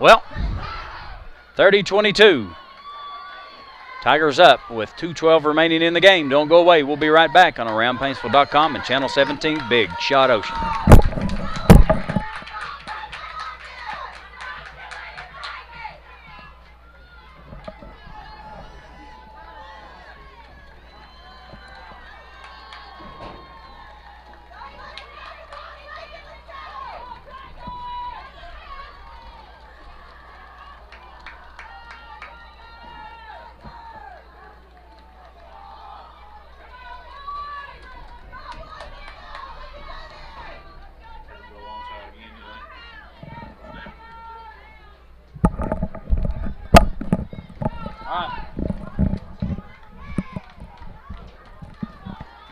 Well, 30-22. Tigers up with 2:12 remaining in the game. Don't go away. We'll be right back on AroundPaintsville.com and Channel 17 Big Shot Ocean.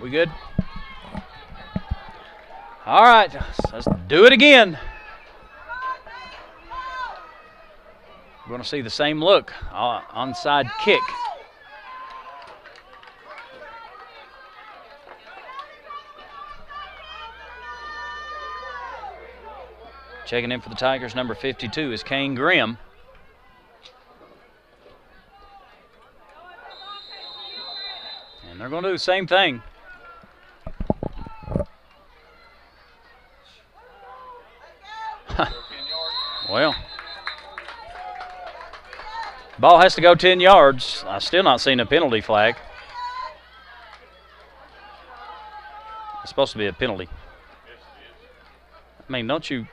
We good? All right, let's do it again. We're going to see the same look, onside kick. Checking in for the Tigers, number 52 is Kane Grimm. And they're going to do the same thing. Well, ball has to go 10 yards. I've still not seen a penalty flag. It's supposed to be a penalty. I mean, don't you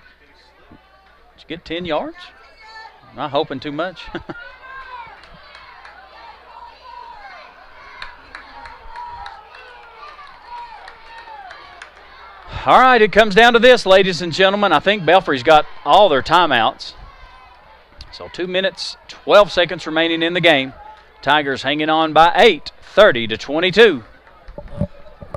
get 10 yards? Not hoping too much. All right, it comes down to this, ladies and gentlemen. I think Belfry's got all their timeouts. So 2 minutes, 12 seconds remaining in the game. Tigers hanging on by 8, 30-22.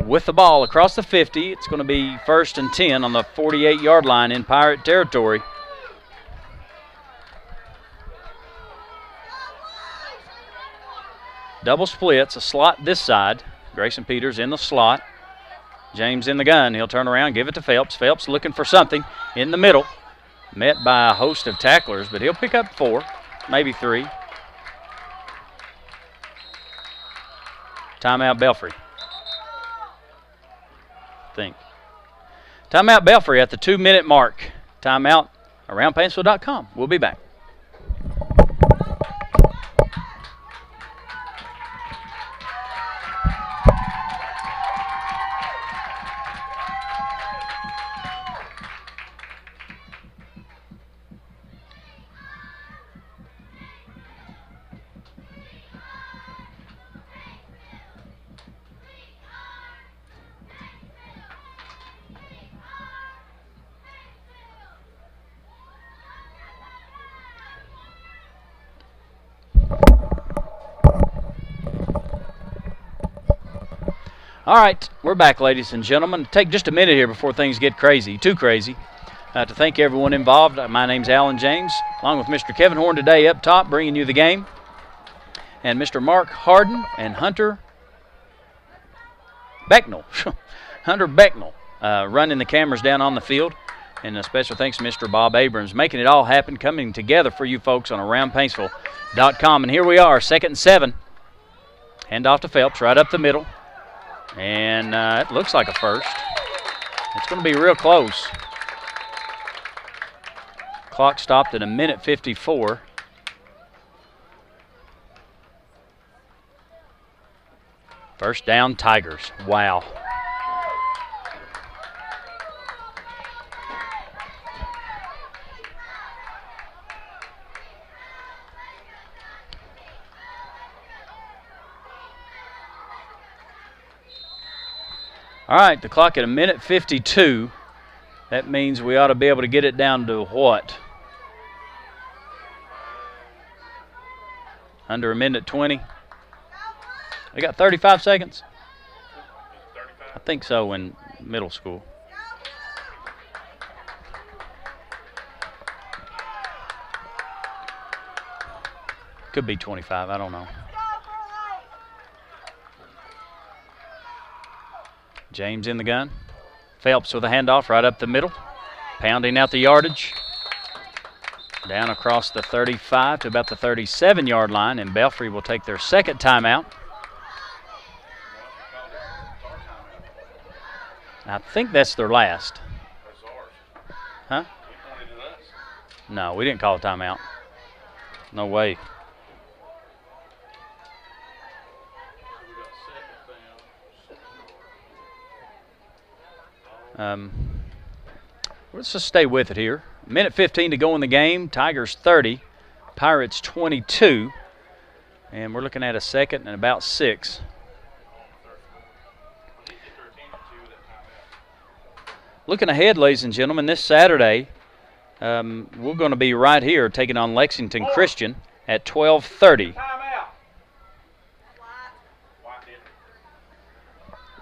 With the ball across the 50, it's going to be 1st and 10 on the 48-yard line in Pirate territory. Double splits, a slot this side Grayson Peters in the slot. James in the gun. He'll turn around, give it to Phelps. Phelps looking for something in the middle. Met by a host of tacklers, but he'll pick up 4, maybe 3. Timeout Belfry. Think. Timeout Belfry at the 2-minute mark. Timeout around Paintsville.com. We'll be back. All right, we're back, ladies and gentlemen. Take just a minute here before things get crazy, too crazy, to thank everyone involved. My name's Alan James, along with Mr. Kevin Horn today up top, bringing you the game, and Mr. Mark Harden and Hunter Becknell. Hunter Becknell running the cameras down on the field. And a special thanks to Mr. Bob Abrams, making it all happen, coming together for you folks on AroundPaintsville.com. And here we are, 2nd and 7. Hand off to Phelps, right up the middle. And it looks like a first. It's going to be real close. Clock stopped at 1:54. First down, Tigers. Wow. All right, the clock at 1:52. That means we ought to be able to get it down to what? Under 1:20. We got 35 seconds? 35. I think so in middle school. Could be 25, I don't know. James in the gun. Phelps with a handoff right up the middle. Pounding out the yardage. Down across the 35 to about the 37-yard line, and Belfry will take their second timeout. I think that's their last. Huh? No, we didn't call a timeout. No way. Let's just stay with it here. 1:15 to go in the game. Tigers 30, Pirates 22, and we're looking at a second and about 6. Looking ahead, ladies and gentlemen, this Saturday, we're going to be right here taking on Lexington Christian at 12:30.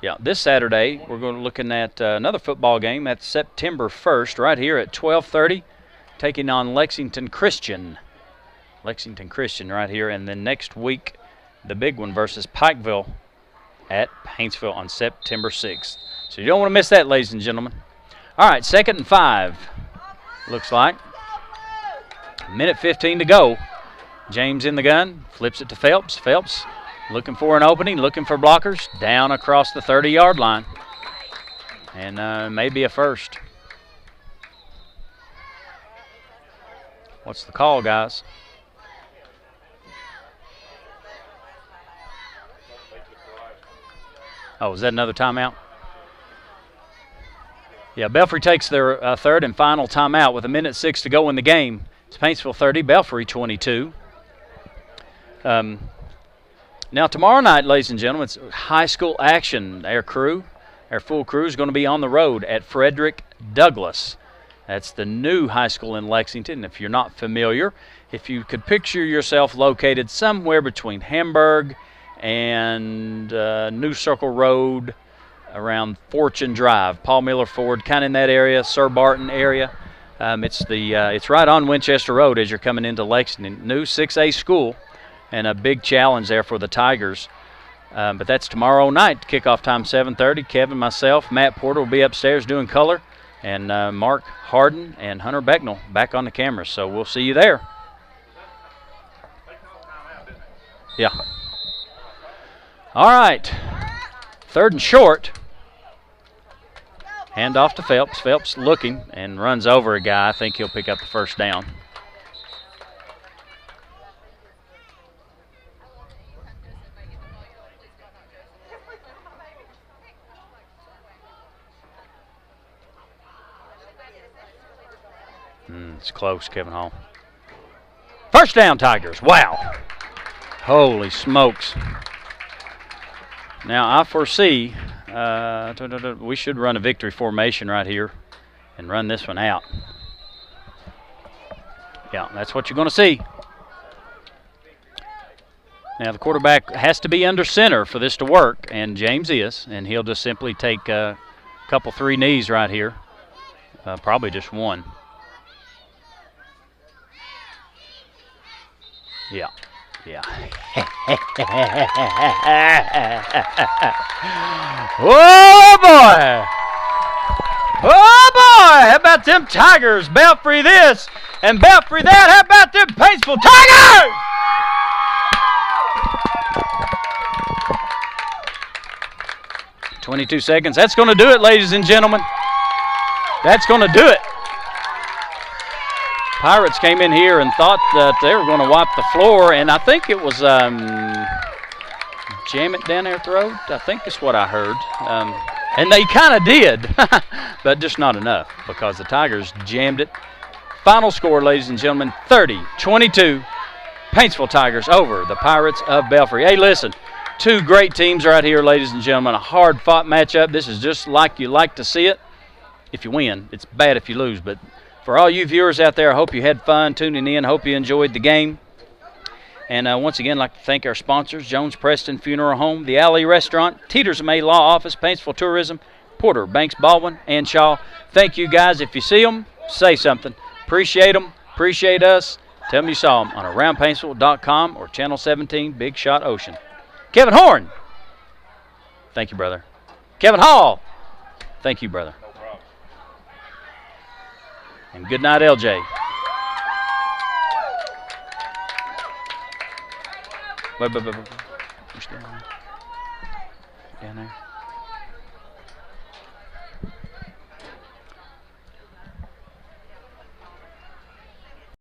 Yeah, this Saturday we're going to be looking at another football game. That's September 1st, right here at 12:30, taking on Lexington Christian. Lexington Christian right here, and then next week, the big one versus Pikeville at Paintsville on September 6th. So you don't want to miss that, ladies and gentlemen. All right, 2nd and 5, looks like. 1:15 to go. James in the gun, flips it to Phelps. Phelps looking for an opening, looking for blockers, down across the 30-yard line. And maybe a first. What's the call, guys? Oh, is that another timeout? Yeah, Belfry takes their third and final timeout with 1:06 to go in the game. It's Paintsville 30, Belfry 22. Now, tomorrow night, ladies and gentlemen, it's high school action. Our full crew is going to be on the road at Frederick Douglass. That's the new high school in Lexington. If you're not familiar, if you could picture yourself located somewhere between Hamburg and New Circle Road, around Fortune Drive, Paul Miller Ford, kind of in that area, Sir Barton area. It's right on Winchester Road as you're coming into Lexington. New 6A school. And a big challenge there for the Tigers But that's tomorrow night. Kickoff time 7:30. Kevin, myself, Matt Porter will be upstairs doing color, and Mark Harden and Hunter Becknell back on the camera. So we'll see you there. Yeah. All right. 3rd and short. Hand off to Phelps. Phelps looking and runs over a guy. I think he'll pick up the first down. It's close, Kevin Hall. First down, Tigers. Wow. Holy smokes. Now, I foresee we should run a victory formation right here and run this one out. Yeah, that's what you're going to see. Now, the quarterback has to be under center for this to work, and James is, and he'll just simply take a couple 3 knees right here, probably just one. Yeah. Yeah. Oh, boy. Oh, boy. How about them Tigers? Belfry this and Belfry that. How about them Paintsville Tigers? "22 seconds. That's going to do it, ladies and gentlemen. That's going to do it. Pirates came in here and thought that they were going to wipe the floor, and I think it was jam it down their throat. I think that's what I heard. And they kind of did, but just not enough because the Tigers jammed it. Final score, ladies and gentlemen, 30-22. Paintsville Tigers over the Pirates of Belfry. Hey, listen, 2 great teams right here, ladies and gentlemen. A hard-fought matchup. This is just like you like to see it. If you win, it's bad if you lose, but for all you viewers out there, I hope you had fun tuning in. Hope you enjoyed the game. And once again, I'd like to thank our sponsors, Jones Preston Funeral Home, The Alley Restaurant, Teeters May Law Office, Paintsville Tourism, Porter, Banks, Baldwin, and Shaw. Thank you, guys. If you see them, say something. Appreciate them. Appreciate us. Tell them you saw them on AroundPaintsville.com or Channel 17 Big Shot Ocean. Kevin Horn. Thank you, brother. Kevin Hall. Thank you, brother. And good night, LJ. Wait. Down there.